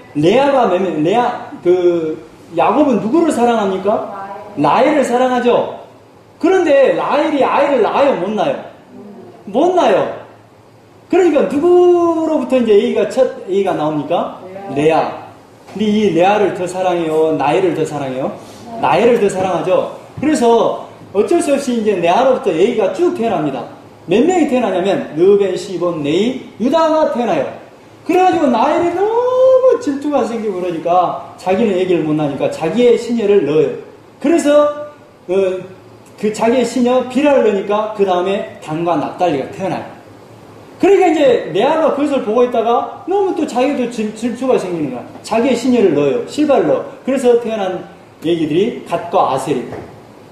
야곱은 누구를 사랑합니까? 라헬을 사랑하죠. 그런데 라헬이 아이를 낳아요, 못 낳아요? 못 낳아요. 그러니까 누구로부터 이제 첫 A가 나옵니까? 레아. 근데 이 레아를 더 사랑해요? 라헬을 더 사랑해요? 라헬을 더 사랑하죠. 그래서 어쩔 수 없이 이제 레아로부터 A가 쭉 태어납니다. 몇 명이 태어나냐면 르벤, 시몬, 네이, 유다가 태어나요. 그래가지고 라헬이 너무 질투가 생기고 그러니까 자기는 애기를 못 낳으니까 자기의 시녀를 넣어요. 그래서 그 자기의 시녀 비라를 넣으니까 그 다음에 단과 납달리가 태어나요. 그러니까 이제 레아가 그것을 보고 있다가 너무 또 자기도 질투가 생기는 거야. 자기의 시녀를 넣어요. 실바를 넣어. 그래서 태어난 얘기들이 갓과 아셀이.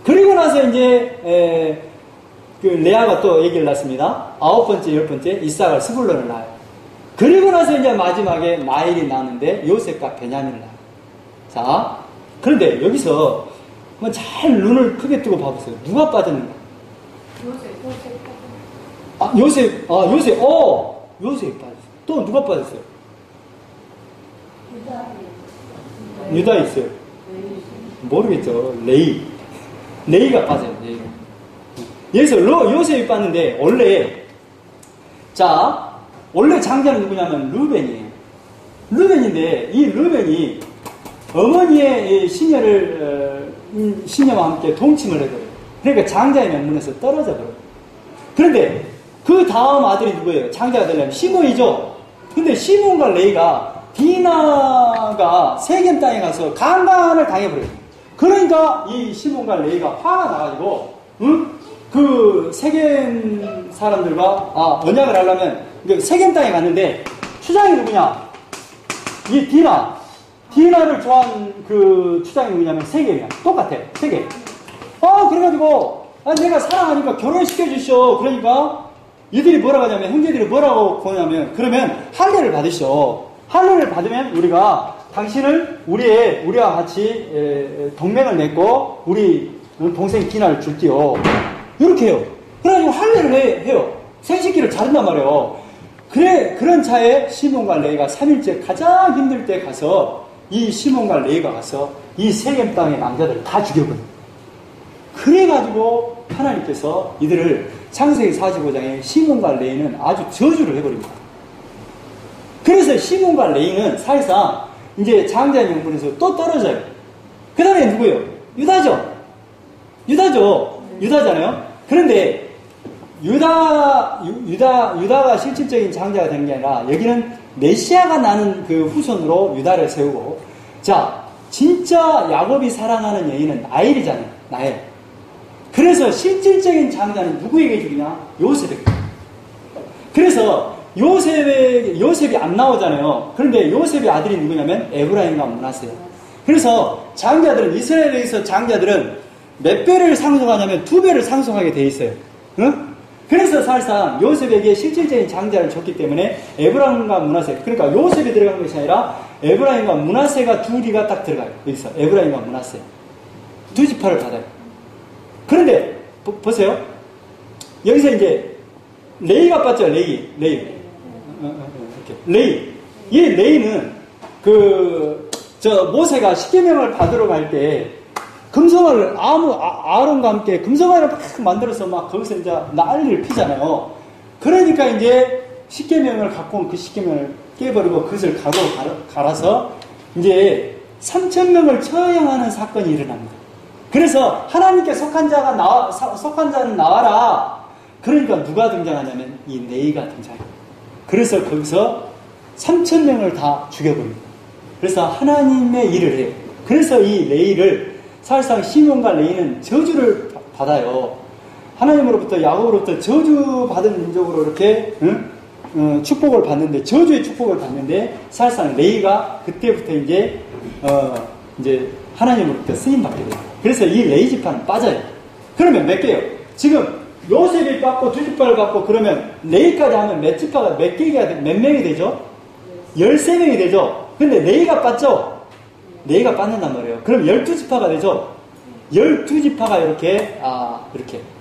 그리고 나서 이제 그 레아가 또 얘기를 낳습니다. 9번째, 10번째 이사갈, 스불론을 낳아요. 그리고 나서 이제 마지막에 라헬이 낳았는데 요셉과 베냐민을 낳아요. 자, 그런데 여기서 한번 잘 눈을 크게 뜨고 봐보세요. 누가 빠졌는가? 요셉 빠졌어요. 또 누가 빠졌어요? 유다 있어요. 모르겠죠. 레이가 빠져요. 레이가. 여기서 요셉이 빠졌는데 원래 장자는 누구냐면 르벤이에요. 르벤인데 이 르벤이 어머니의 시녀와 함께 동침을 해버려요. 그러니까 장자의 명분에서 떨어져 버려요. 그런데 그 다음 아들이 누구예요? 장자가 되려면 시몬이죠. 근데 시몬과 레이가 디나가 세겜 땅에 가서 강간을 당해버려요. 그러니까 이 시몬과 레위가 화가 나가지고, 응? 그 세겜 사람들과 언약을 하려면 세겜 땅에 갔는데 추장이 누구냐? 이 디나를 좋아하는 그 추장이 누구냐면 세겜이야. 똑같아. 세겜. 그래가지고 내가 사랑하니까 결혼시켜 주시오. 그러니까 이들이 뭐라고 하냐면, 형제들이 뭐라고 보냐면, 그러면 할례를 받으시오. 할례를 받으면 우리가 당신을 우리와 같이 동맹을 맺고 우리 동생 디나를 줄게요. 이렇게 해요. 그래가지고 할례를 해요. 생식기를 자른단 말이에요. 그런 차에 시몬과 레위가 3일째 가장 힘들 때 가서 이 시몬과 레위가 가서 이 세겜 땅의 남자들을 다 죽여버려요. 그래가지고 하나님께서 이들을 창세기 45장에 시몬과 레위는 아주 저주를 해버립니다. 그래서 시몬과 레위는 사실상 이제 장자의 명분에서 또 떨어져요. 그 다음에 누구예요? 유다잖아요. 그런데 유다가 실질적인 장자가 되는 게 아니라 여기는 메시아가 나는 그 후손으로 유다를 세우고, 자, 진짜 야곱이 사랑하는 여인은 나엘이잖아요. 나엘. 그래서 실질적인 장자는 누구에게 주냐? 요셉에게. 그래서 요셉이 안 나오잖아요. 그런데 요셉의 아들이 누구냐면 에브라임과 므낫세예요. 그래서 장자들은, 이스라엘에서 장자들은 몇 배를 상속하냐면 2배를 상속하게 돼 있어요. 응? 그래서 사실상 요셉에게 실질적인 장자를 줬기 때문에 에브라임과 므낫세, 그러니까 요셉이 들어간 것이 아니라 에브라임과 므낫세가 둘이가 딱 들어가요. 여기서 에브라임과 므낫세 두 지파를 받아요. 그런데 보세요. 여기서 이제 레이가 빠져. 레이. 이 레이는 모세가 십계명을 받으러 갈 때 금송아를 아론과 함께 금송아를 막 만들어서 막 거기서 이제 난리를 피잖아요. 그러니까 이제 십계명을 갖고 온 그 십계명을 깨버리고 그것을 갈아서 이제 3,000명을 처형하는 사건이 일어납니다. 그래서 하나님께 속한 자는 나와라. 그러니까 누가 등장하냐면 이 레이가 등장해요. 그래서 거기서 3,000명을 다 죽여버립니다. 그래서 하나님의 일을 해요. 그래서 이 레이를 사실상 시몬과 레이는 저주를 받아요. 하나님으로부터, 야곱으로부터 저주받은 민족으로 이렇게 축복을 받는데, 저주의 축복을 받는데, 사실상 레이가 그때부터 이제 하나님으로부터 쓰임받게 돼요. 그래서 이 레이 지파는 빠져요. 그러면 몇 개요? 지금 요셉이 받고 두 지파를 받고, 그러면 레이까지 하면 몇 지파가 몇 명이 되죠? 13명이 되죠? 근데 레이가 빠져. 레이가 빠진단 말이에요. 그럼 12지파가 되죠? 12지파가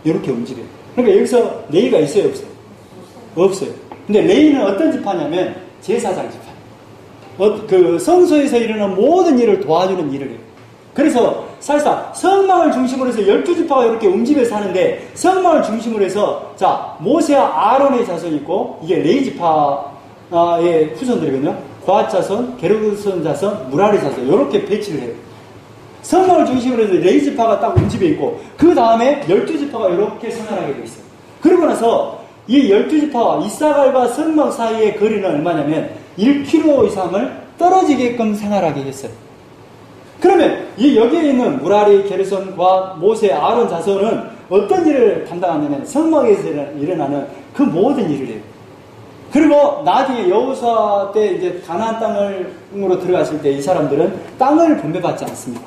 이렇게 움직여요. 그러니까 여기서 레이가 있어요, 없어요? 없어요. 근데 레이는 어떤 지파냐면 제사장 지파. 그 성소에서 일어나는 모든 일을 도와주는 일을 해요. 그래서 사실상 성막을 중심으로 해서 12지파가 이렇게 움직여서 하는데, 성막을 중심으로 해서 자, 모세와 아론의 자손이 있고, 이게 레이 지파의 후손들이거든요. 고앗 자손, 게르손 자손, 무라리 자손, 이렇게 배치를 해요. 성막을 중심으로 해서 레이 지파가 딱 움집해 있고, 그 다음에 12지파가 이렇게 생활하게 돼 있어요. 그러고 나서 이 12지파와 이사갈과 성막 사이의 거리는 얼마냐면 1km 이상을 떨어지게끔 생활하게 했어요. 그러면 이 여기에 있는 무라리, 게르손, 고앗, 모세, 아론 자손은 어떤 일을 담당하냐면 성막에서 일어나는 그 모든 일을 해요. 그리고 나중에 여호수아 때 이제 가나안 땅으로 들어갔을 때 이 사람들은 땅을 분배받지 않습니다.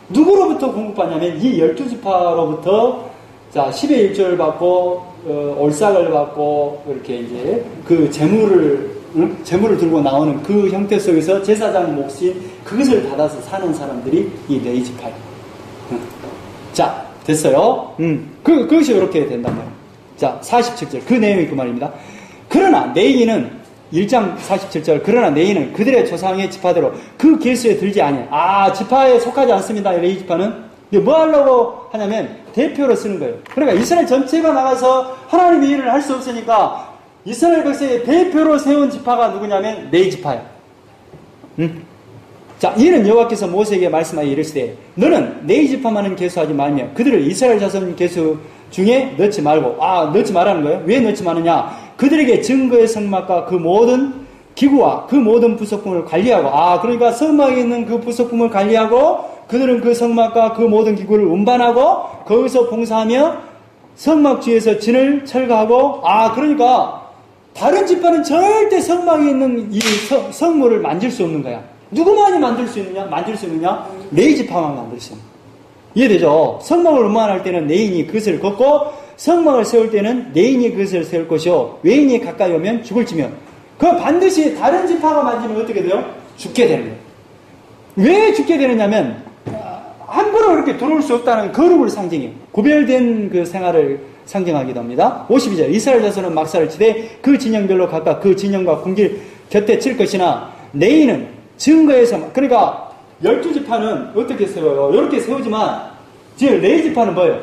누구로부터 공급받냐면 이 12지파로부터 자 10의 1조를 받고 올삭을 받고 이렇게 이제 그 재물을 들고 나오는 그 형태 속에서 제사장 몫인 그것을 받아서 사는 사람들이 이 레위 지파예요. 자, 됐어요. 그것이 이렇게 된단 말이에요. 자, 47절 그 내용이 그 말입니다. 그러나 레위는 1장 47절 그러나 레위는 그들의 조상의 지파대로 그 계수에 들지 아니하여. 지파에 속하지 않습니다. 레위 지파는. 뭐 하려고 하냐면 대표로 쓰는 거예요. 그러니까 이스라엘 전체가 나가서 하나님의 일을 할 수 없으니까 이스라엘 백성의 대표로 세운 지파가 누구냐면 레위 지파예요. 자, 이는 여호와께서 모세에게 말씀하여 이르시되 너는 레위 지파만은 계수하지 말며 그들을 이스라엘 자손 계수 중에 넣지 말고. 넣지 말라는 거예요. 왜 넣지 말느냐? 그들에게 증거의 성막과 그 모든 기구와 그 모든 부속품을 관리하고, 그러니까 성막에 있는 그 부속품을 관리하고 그들은 그 성막과 그 모든 기구를 운반하고 거기서 봉사하며 성막 주위에서 진을 철거하고, 그러니까 다른 지파는 절대 성막에 있는 이 성물을 만질 수 없는 거야. 누구만이 만질 수 있느냐? 레위 지파만 만들 수 있는 거야. 이해되죠? 성막을 운반할 때는 레인이 그것을 걷고, 성막을 세울 때는 레인이 그것을 세울 것이요, 외인이 가까이 오면 죽을지며, 그 반드시 다른 지파가 만지면 어떻게 돼요? 죽게 되는 거예요. 왜 죽게 되느냐면 함부로 이렇게 들어올 수 없다는 거룩을 상징해요. 구별된 그 생활을 상징하기도 합니다. 52절, 이스라엘 자손은 막사를 치되 그 진영별로 각각 그 진영과 궁길 곁에 칠 것이나 레위는 증거에서, 그러니까 12지파는 어떻게 세워요? 이렇게 세우지만 지금 레위 지파는 뭐예요?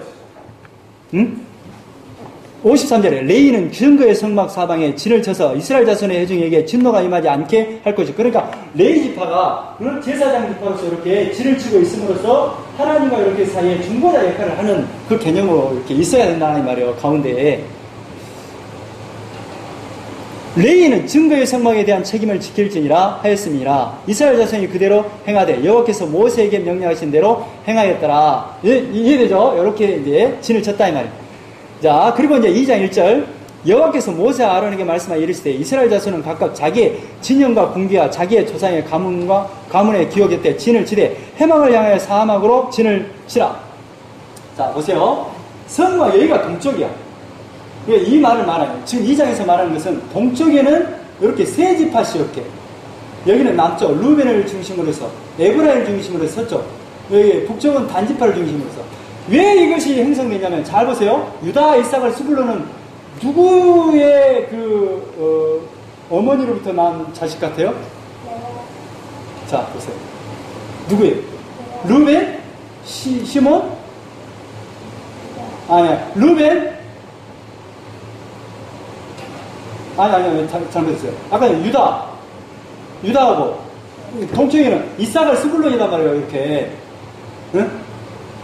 53절에 레위는 증거의 성막 사방에 진을 쳐서 이스라엘 자손의 회중에게 진노가 임하지 않게 할 것이죠. 그러니까 레위 지파가 제사장 지파로서 이렇게 진을 치고 있음으로써 하나님과 이렇게 사이에 중보자 역할을 하는 그 개념으로 이렇게 있어야 된다는 말이에요. 가운데에 레위는 증거의 성막에 대한 책임을 지킬지니라 하였습니다. 이스라엘 자손이 그대로 행하되 여호와께서 모세에게 명령하신 대로 행하였더라. 이해되죠? 이렇게 이제 진을 쳤다 이 말이에요. 자, 그리고 이제 2장 1절, 여호와께서 모세와 아론에게 말씀하여 이르시되 이스라엘 자손은 각각 자기의 진영과 궁기와 자기의 조상의 가문의 기억에 때 진을 치되 해망을 향하여 사막으로 진을 치라. 자, 보세요. 성막 여기가 동쪽이야. 이 말을 말하요. 지금 2장에서 말하는 것은 동쪽에는 이렇게 세 지파씩 이렇게, 여기는 남쪽 루벤을 중심으로 해서 에브라임을 중심으로 해서 서쪽, 여기 북쪽은 단지파를 중심으로 해서. 왜 이것이 형성되냐면 잘 보세요. 유다, 이삭을 스불론은 누구의 어머니로부터 난 자식 같아요? 자, 보세요. 누구예요? 루벤? 시몬? 아니야. 루벤? 아니, 잘못했어요. 아까 유다하고, 동쪽에는 이삭을 스불론이단 말이에요, 이렇게. 응?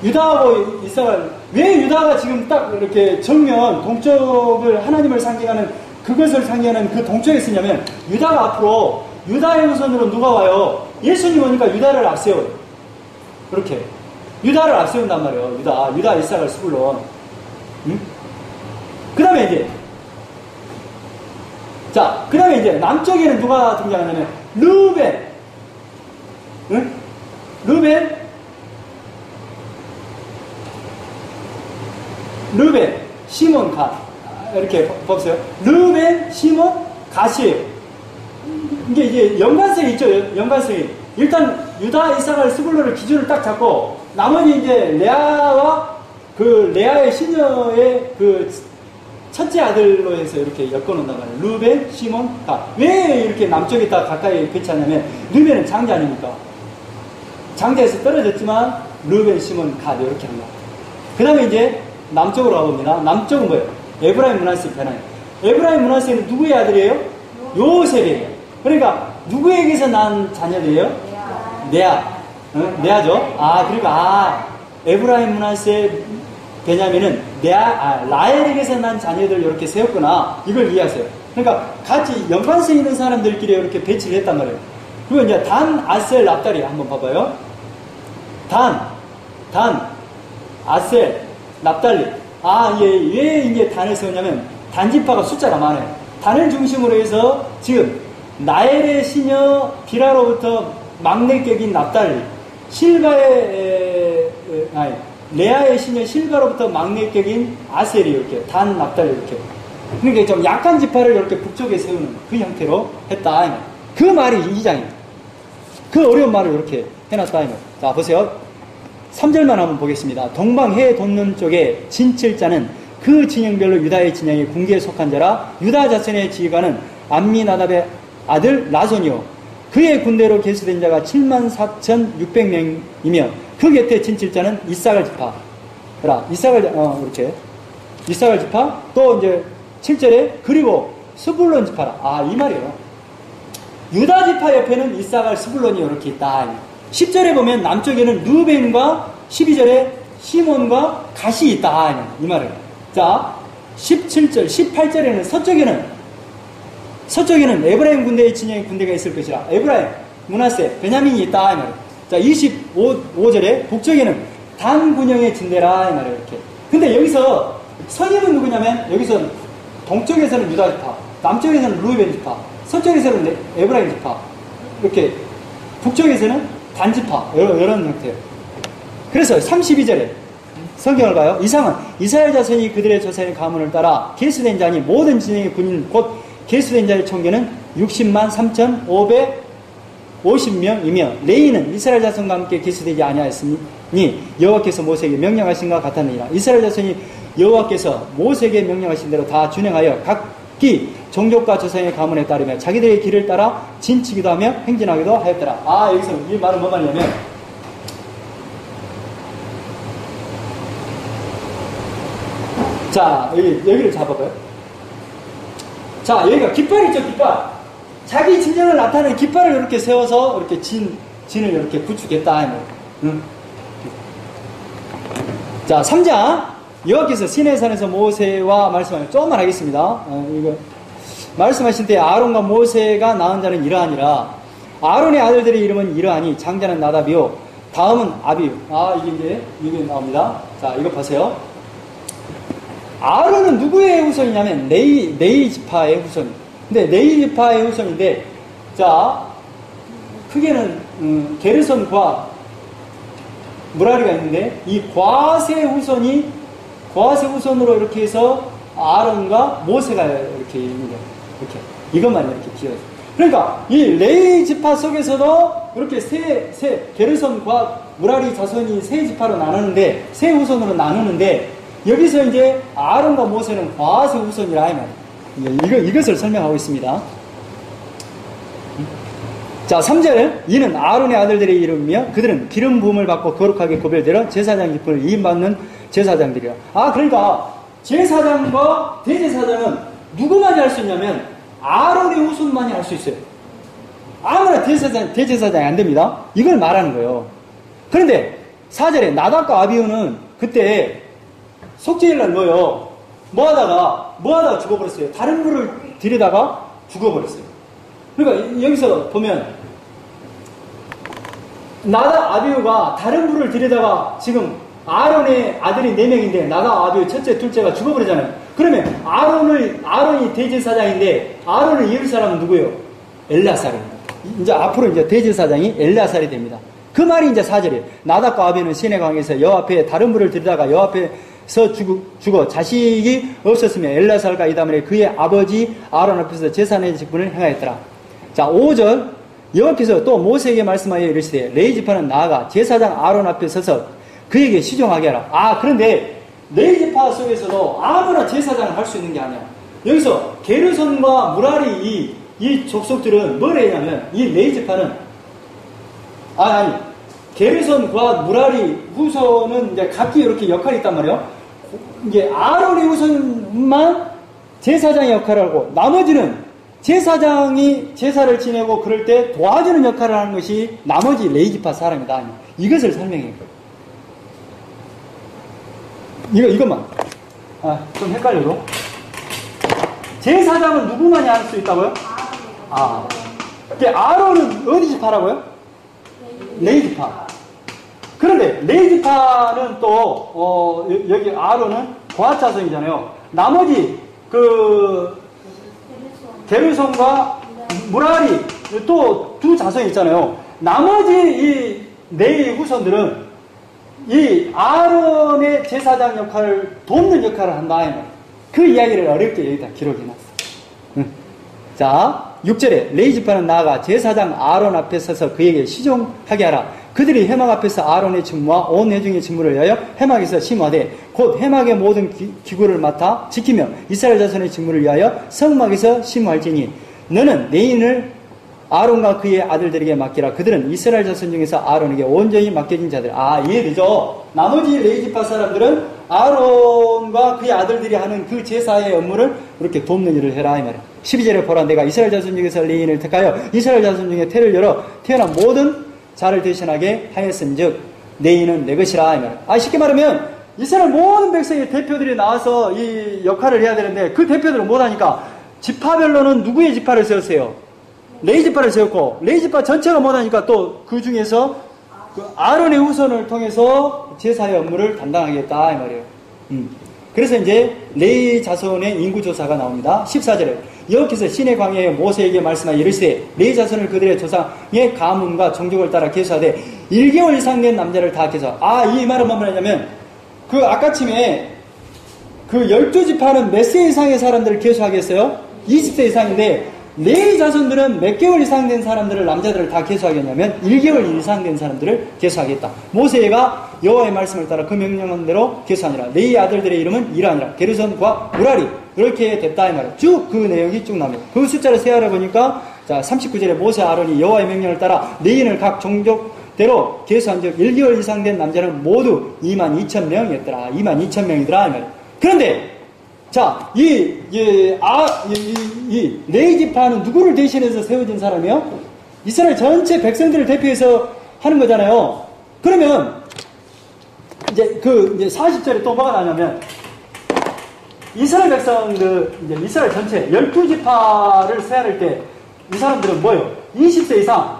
유다하고 이삭을, 왜 유다가 지금 딱 이렇게 정면, 동쪽을, 하나님을 상징하는, 그것을 상징하는 그 동쪽에 쓰냐면, 유다가 앞으로, 유다의 후손으로 누가 와요? 예수님 오니까 유다를 앞세워요. 그렇게. 유다를 앞세운단 말이에요. 유다, 이삭을 스불론. 응? 그 다음에 이제, 자, 그 다음에 이제 남쪽에는 누가 등장하냐면 루벤, 응? 루벤, 시몬, 갓, 이렇게 보세요. 루벤, 시몬, 갓이에요. 이게 연관성이 있죠. 연관성이. 일단 유다, 이삭을 스불론을 기준을 딱 잡고 나머지 이제 레아와 그 레아의 시녀의 그 첫째 아들로 해서 이렇게 엮어놓는단 말이에요. 루벤, 시몬, 갓. 왜 이렇게 남쪽에 다 가까이 배치하냐면, 루벤은 장자 아닙니까? 장자에서 떨어졌지만, 루벤, 시몬, 갓, 이렇게 합니다. 그 다음에 이제 남쪽으로 가봅니다. 남쪽은 뭐예요? 에브라임 므낫세 변화예요. 에브라임 므낫세는 누구의 아들이에요? 요셉이에요. 그러니까, 누구에게서 난 자녀들이에요? 레아. 레아죠? 그러니까, 에브라임 므낫세 베냐민은 라헬에게서 난 자녀들 이렇게 세웠구나. 이걸 이해하세요. 그러니까 같이 연관성 있는 사람들끼리 이렇게 배치를 했단 말이에요. 그리고 이제 단, 아셀, 납달리 한번 봐봐요. 단, 아셀, 납달리. 왜 이제 단을 세우냐면 단지파가 숫자가 많아요. 단을 중심으로 해서 지금 나엘의 시녀 비라로부터 막내격인 납달리, 레아의 시녀 실바로부터 막내격인 아셀이 이렇게, 단, 납달리 이렇게. 그러니까 좀 약한 지파를 이렇게 북쪽에 세우는 그 형태로 했다. 그 말이 2장입니다. 그 어려운 말을 이렇게 해놨다. 자, 보세요. 3절만 한번 보겠습니다. 동방 해 돋는 쪽에 진칠자는 그 진영별로 유다의 진영의 궁기에 속한 자라. 유다 자손의 지휘관은 암미나답의 아들 나손이요. 그의 군대로 계수된 자가 74,600명이며 그 곁에 진칠자는 이삭을 지파. 이렇게. 이삭을 지파. 또 이제 7절에 그리고 스불론 지파라. 이 말이에요. 유다 지파 옆에는 이삭을 스불론이 이렇게 있다. 10절에 보면 남쪽에는 루벤과 12절에 시몬과 갓이 있다. 이 말이에요. 자, 17절, 18절에는 서쪽에는 에브라임 군대의 진영의 군대가 있을 것이라. 에브라임, 므낫세, 베냐민이 있다. 이 말이에요. 자, 25절에 북쪽에는 단군영의 진대라 이 말이에요. 이렇게. 근데 여기서 선임은 누구냐면 여기서 동쪽에서는 유다 지파, 남쪽에서는 루벤 지파, 서쪽에서는 에브라임 지파, 이렇게 북쪽에서는 단 지파 이런 형태예요. 그래서 32절에 성경을 봐요. 이상은 이스라엘 자손이 그들의 조상의 가문을 따라 계수된 자니 모든 진영의 군인 곧 계수된 자의 총계는 60만 3,550명이며 레위는 이스라엘 자손과 함께 계수되지 아니하였으니 여호와께서 모세에게 명령하신 것 같았느니라. 이스라엘 자손이 여호와께서 모세에게 명령하신 대로 다 준행하여 각기 종족과 조상의 가문에 따르며 자기들의 길을 따라 진치기도 하며 행진하기도 하였더라. 아, 여기서 이 말은 뭐 말이냐면 자, 여기를 잡아봐요. 자, 여기가 깃발 있죠, 깃발. 자기 진영을 나타내는 깃발을 이렇게 세워서 이렇게 진을 이렇게 구축했다. 응? 자, 3장. 여호와께서 시내산에서 모세와 말씀하여 조금만 하겠습니다. 이거 말씀하신 때 아론과 모세가 낳은 자는 이러하니라. 아론의 아들들의 이름은 이러하니 장자는 나답이요 다음은 아비요. 아, 이게 나옵니다. 자, 이거 보세요. 아론은 누구의 후손이냐면 레위 지파의 후손. 근데 레위 지파의 후손인데, 자, 크게는 게르손과 무라리가 있는데 이 과세 후손으로 이렇게 해서 아론과 모세가 이렇게 있는 거예요. 이렇게 이것만 이렇게 비어있어요. 그러니까 이 레위 지파 속에서도 이렇게 게르손과 무라리 자손이 세 지파로 나누는데, 세 후손으로 나누는데, 여기서 이제 아론과 모세는 과세 후손이라 이 말이에요. 이것을 설명하고 있습니다. 자, 3절. 이는 아론의 아들들의 이름이며 그들은 기름 부음을 받고 거룩하게 구별되어 제사장 기쁨을 이임받는 제사장들이라. 아, 그러니까 제사장과 대제사장은 누구만이 할 수 있냐면 아론의 후손만이 할 수 있어요. 아무나 대제사장이 안 됩니다. 이걸 말하는 거예요. 그런데 4절에 나답과 아비후는 그때 속죄일날 뭐요? 뭐하다가 죽어버렸어요. 다른 물을 들이다가 죽어버렸어요. 그러니까 여기서 보면 나답 아비후가 다른 물을 들이다가 지금 아론의 아들이 4명인데 나답 아비후 첫째 둘째가 죽어버리잖아요. 그러면 아론이 대제사장인데 아론을 이을 사람은 누구예요? 엘라살입니다. 이제 앞으로 이제 대제사장이 엘라살이 됩니다. 그 말이 이제 4절이에요. 나답과 아비후는 시내강에서 여호와 앞에 다른 물을 들이다가 여호와 앞에서 죽어 자식이 없었으며 엘라살과 이다말에 그의 아버지 아론 앞에서 제사의 직분을 행하였더라. 자, 5절. 여호와께서 또 모세에게 말씀하여 이르시되 레위 지파는 나아가 제사장 아론 앞에 서서 그에게 시종하게 하라. 아, 그런데 레위 지파 속에서도 아무나 제사장을 할 수 있는 게 아니야. 여기서 게르손과 무라리 이 족속들은 뭘 했냐면 이 레위 지파는 게르손과 무라리 후손은 이제 각기 이렇게 역할이 있단 말이에요. 이제 아론의 후손만 제사장의 역할을 하고 나머지는 제사장이 제사를 지내고 그럴 때 도와주는 역할을 하는 것이 나머지 레위 지파 사람이다. 이것을 설명해요. 이것만. 좀 헷갈려도. 제사장은 누구만이 할 수 있다고요? 아론은 어디 지파라고요? 레위 지파. 그런데 레위 지파는 또 여기 아론은 고핫 자손이잖아요. 나머지 게르손과 무라리 또 두 자손이 있잖아요. 나머지 이 레위 후손들은 이 아론의 제사장 역할을 돕는 역할을 한다. 그 이야기를 어렵게 여기다 기록해놨어. 자, 6절에 레위 지파는 나아가 제사장 아론 앞에 서서 그에게 시종하게 하라. 그들이 해막 앞에서 아론의 직무와 온 회중의 직무를 위하여 해막에서 심화되 곧 해막의 모든 기구를 맡아 지키며 이스라엘 자손의 직무를 위하여 성막에서 심화할지니 너는 내 인을 아론과 그의 아들들에게 맡기라. 그들은 이스라엘 자손 중에서 아론에게 온전히 맡겨진 자들. 아, 이해되죠? 나머지 레위 지파 사람들은 아론과 그의 아들들이 하는 그 제사의 업무를 이렇게 돕는 일을 해라 이 말이야. 12절에 보라. 내가 이스라엘 자손 중에서 레위인을 택하여 이스라엘 자손 중에 태를 열어 태어난 모든 자를 대신하게 하였은즉 내 인은 내 것이라 이 말이야. 쉽게 말하면 이스라엘 모든 백성의 대표들이 나와서 이 역할을 해야 되는데 그 대표들은 못하니까 지파별로는 누구의 지파를 세웠어요? 레위 지파를 세웠고 레위 지파 전체가 못하니까 또 그 중에서 그 아론의 후손을 통해서 제사의 업무를 담당하겠다 이 말이에요. 그래서 이제 레위 자손의 인구조사가 나옵니다. 14절에 여호와께서 시내 광야에 모세에게 말씀하여 이르시되 레위 자손을 그들의 조상의 가문과 종족을 따라 계수하되 1개월 이상 된 남자를 다 계수. 이 말은 뭐냐 하냐면 그 아까침에 그 12지파는 몇 세 이상의 사람들을 계수하겠어요? 20세 이상인데 레위 자손들은 몇 개월 이상 된 사람들을 남자들을 다 계수하겠냐면 1개월 이상 된 사람들을 계수하겠다. 모세가 여호와의 말씀을 따라 그 명령한 대로 계수하니라. 레위 아들들의 이름은 이러하니라. 게르손과 무라리 이렇게 됐다 이 말이에요. 쭉 그 내용이 쭉 나옵니다. 그 숫자를 세어려 보니까 자 39절에 모세 아론이 여호와의 명령을 따라 레위인을 각 종족대로 계수한 즉 1개월 이상 된 남자는 모두 22,000명이었더라. 22,000명이더라 이 말이에요. 그런데 자, 레위 지파는 누구를 대신해서 세워진 사람이요? 이스라엘 전체 백성들을 대표해서 하는 거잖아요. 그러면 이제 40절에 또 뭐가 나냐면 이스라엘 백성들 이스라엘 전체 12지파를 세할 때 이 사람들은 뭐예요? 20세 이상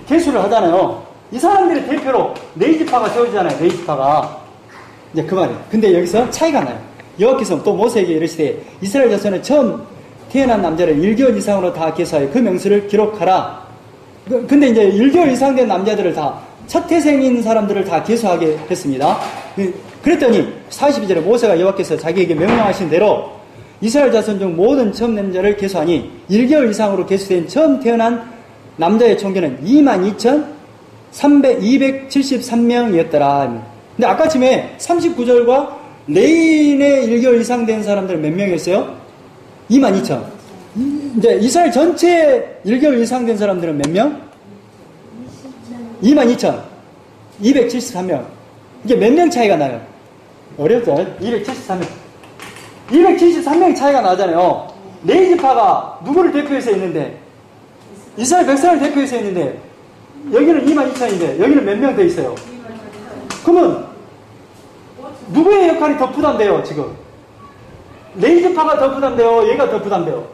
계수를 하잖아요. 이 사람들의 대표로 레위 지파가 세워지잖아요. 레위 지파가 이제 그 말이에요. 근데 여기서 차이가 나요. 여호와께서 또 모세에게 이르시되 이스라엘 자손은 처음 태어난 남자를 1개월 이상으로 다 계수하여 그 명수를 기록하라. 근데 이제 1개월 이상 된 남자들을 다 첫 태생인 사람들을 다 계수하게 했습니다. 그랬더니 42절에 모세가 여호와께서 자기에게 명령하신 대로 이스라엘 자손 중 모든 처음 남자를 계수하니 1개월 이상으로 계수된 처음 태어난 남자의 총계는 22,273명이었더라. 근데 아까쯤에 39절과 레위인의 1개월 이상 된 사람들은 몇 명이었어요? 22,000. 이제 이스라엘 전체 1개월 이상 된 사람들은 몇 명? 22,273명. 이게 몇 명 차이가 나요? 어렵죠? 273명. 273명이 차이가 나잖아요. 레위 지파가 누구를 대표해서 있는데? 이스라엘 백성을 대표해서 있는데 여기는 22,000인데 여기는 몇 명 더 있어요? 그러면 누구의 역할이 더 부담돼요, 지금? 레위 지파가 더 부담돼요? 얘가 더 부담돼요?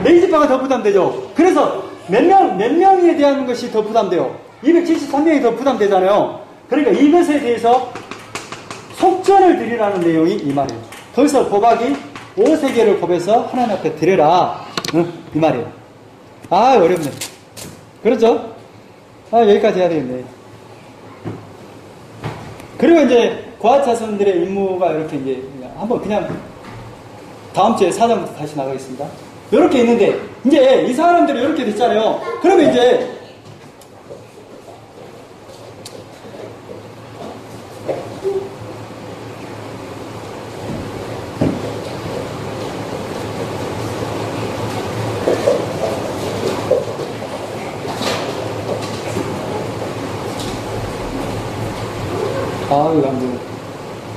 레위 지파가 더 부담되죠? 그래서 몇 명에 대한 것이 더 부담돼요? 273명이 더 부담되잖아요. 그러니까 이것에 대해서 속전을 드리라는 내용이 이 말이에요. 거기서 고박이 5세계를 곱해서 하나님 앞에 드려라. 이 말이에요. 어렵네. 그렇죠? 여기까지 해야 되겠네. 그리고 이제 고앗 자손들의 임무가 이렇게 이제 한번 그냥 다음 주에 4장부터 다시 나가겠습니다. 이렇게 있는데 이제 이 사람들이 이렇게 됐잖아요. 그러면 이제 이거 안 되네.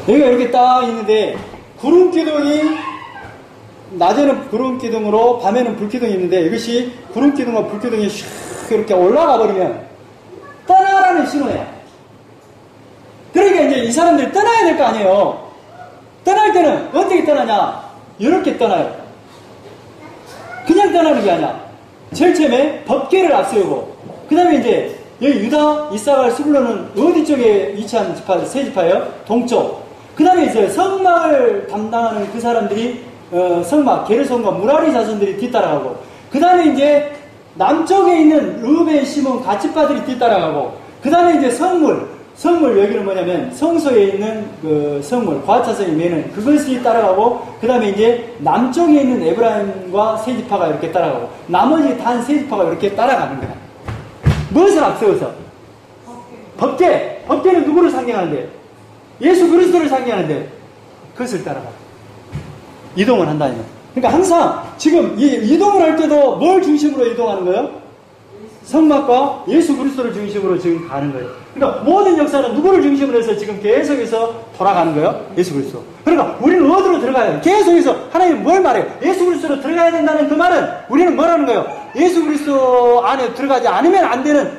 여기가 이렇게 딱 있는데 구름 기둥이 낮에는 구름 기둥으로 밤에는 불 기둥이 있는데 이것이 구름 기둥과 불 기둥이 슉 이렇게 올라가 버리면 떠나라는 신호예요. 그러니까 이제 이 사람들이 떠나야 될 거 아니에요. 떠날 때는 어떻게 떠나냐? 이렇게 떠나요. 그냥 떠나는 게 아니야. 제일 처음에 법궤를 앞세우고 그 다음에 이제 여기 유다, 이사갈, 스불론은 어디 쪽에 위치한 지파, 세 지파예요? 동쪽. 그 다음에 이제 성막을 담당하는 그 사람들이 성막, 게르손과 무라리 자손들이 뒤따라가고 그 다음에 이제 남쪽에 있는 르벤, 시몬, 갓지파들이 뒤따라가고 그 다음에 이제 성물 여기는 뭐냐면 성소에 있는 그 성물, 과차성이 메는 그것이 따라가고 그 다음에 이제 남쪽에 있는 에브라임과 세 지파가 이렇게 따라가고 나머지 단 세 지파가 이렇게 따라가는 거야. 무엇을 앞세워서? 법궤. 법궤는 누구를 상징하는데? 예수 그리스도를 상징하는데 그것을 따라가. 이동을 한다는 거예요. 그러니까 항상 지금 이동을 할 때도 뭘 중심으로 이동하는 거예요? 성막과 예수 그리스도를 중심으로 지금 가는 거예요. 그러니까 모든 역사는 누구를 중심으로 해서 지금 계속해서 돌아가는 거예요? 예수 그리스도. 그러니까 우리는 어디로 들어가야 돼요? 계속해서 하나님이 뭘 말해요? 예수 그리스도로 들어가야 된다는 그 말은 우리는 뭐라는 거예요? 예수 그리스도 안에 들어가지 않으면 안 되는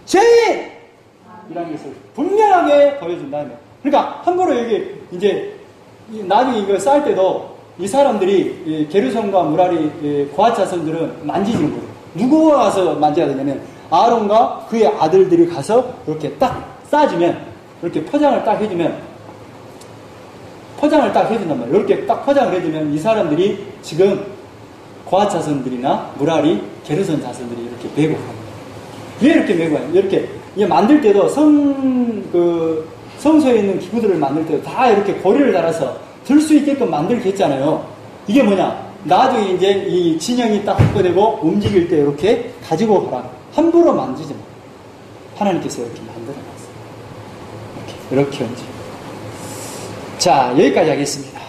죄인이라는 것을 분명하게 보여준다는 거예요. 그러니까 함부로 여기 이제 나중에 이거 쌓을 때도 이 사람들이 게르손과 무라리 고앗 자손들은 만지지는 거예요. 누구가 와서 만져야 되냐면 아론과 그의 아들들이 가서 이렇게 딱 싸주면, 이렇게 포장을 딱 해주면, 포장을 딱 해준단 말이에요. 이렇게 딱 포장을 해주면 이 사람들이 지금 고핫 자손들이나 무라리, 게르손 자손들이 이렇게 메고 갑니다. 왜 이렇게 메고 가요? 이렇게 만들 때도 성소에 있는 기구들을 만들 때도 다 이렇게 고리를 달아서 들 수 있게끔 만들게 했잖아요. 이게 뭐냐? 나중에 이제 이 진영이 딱 확보되고 움직일 때 이렇게 가지고 가라. 함부로 만지지 마. 하나님께서 이렇게 만들어 놨어요. 이렇게 움직여요. 자, 여기까지 하겠습니다.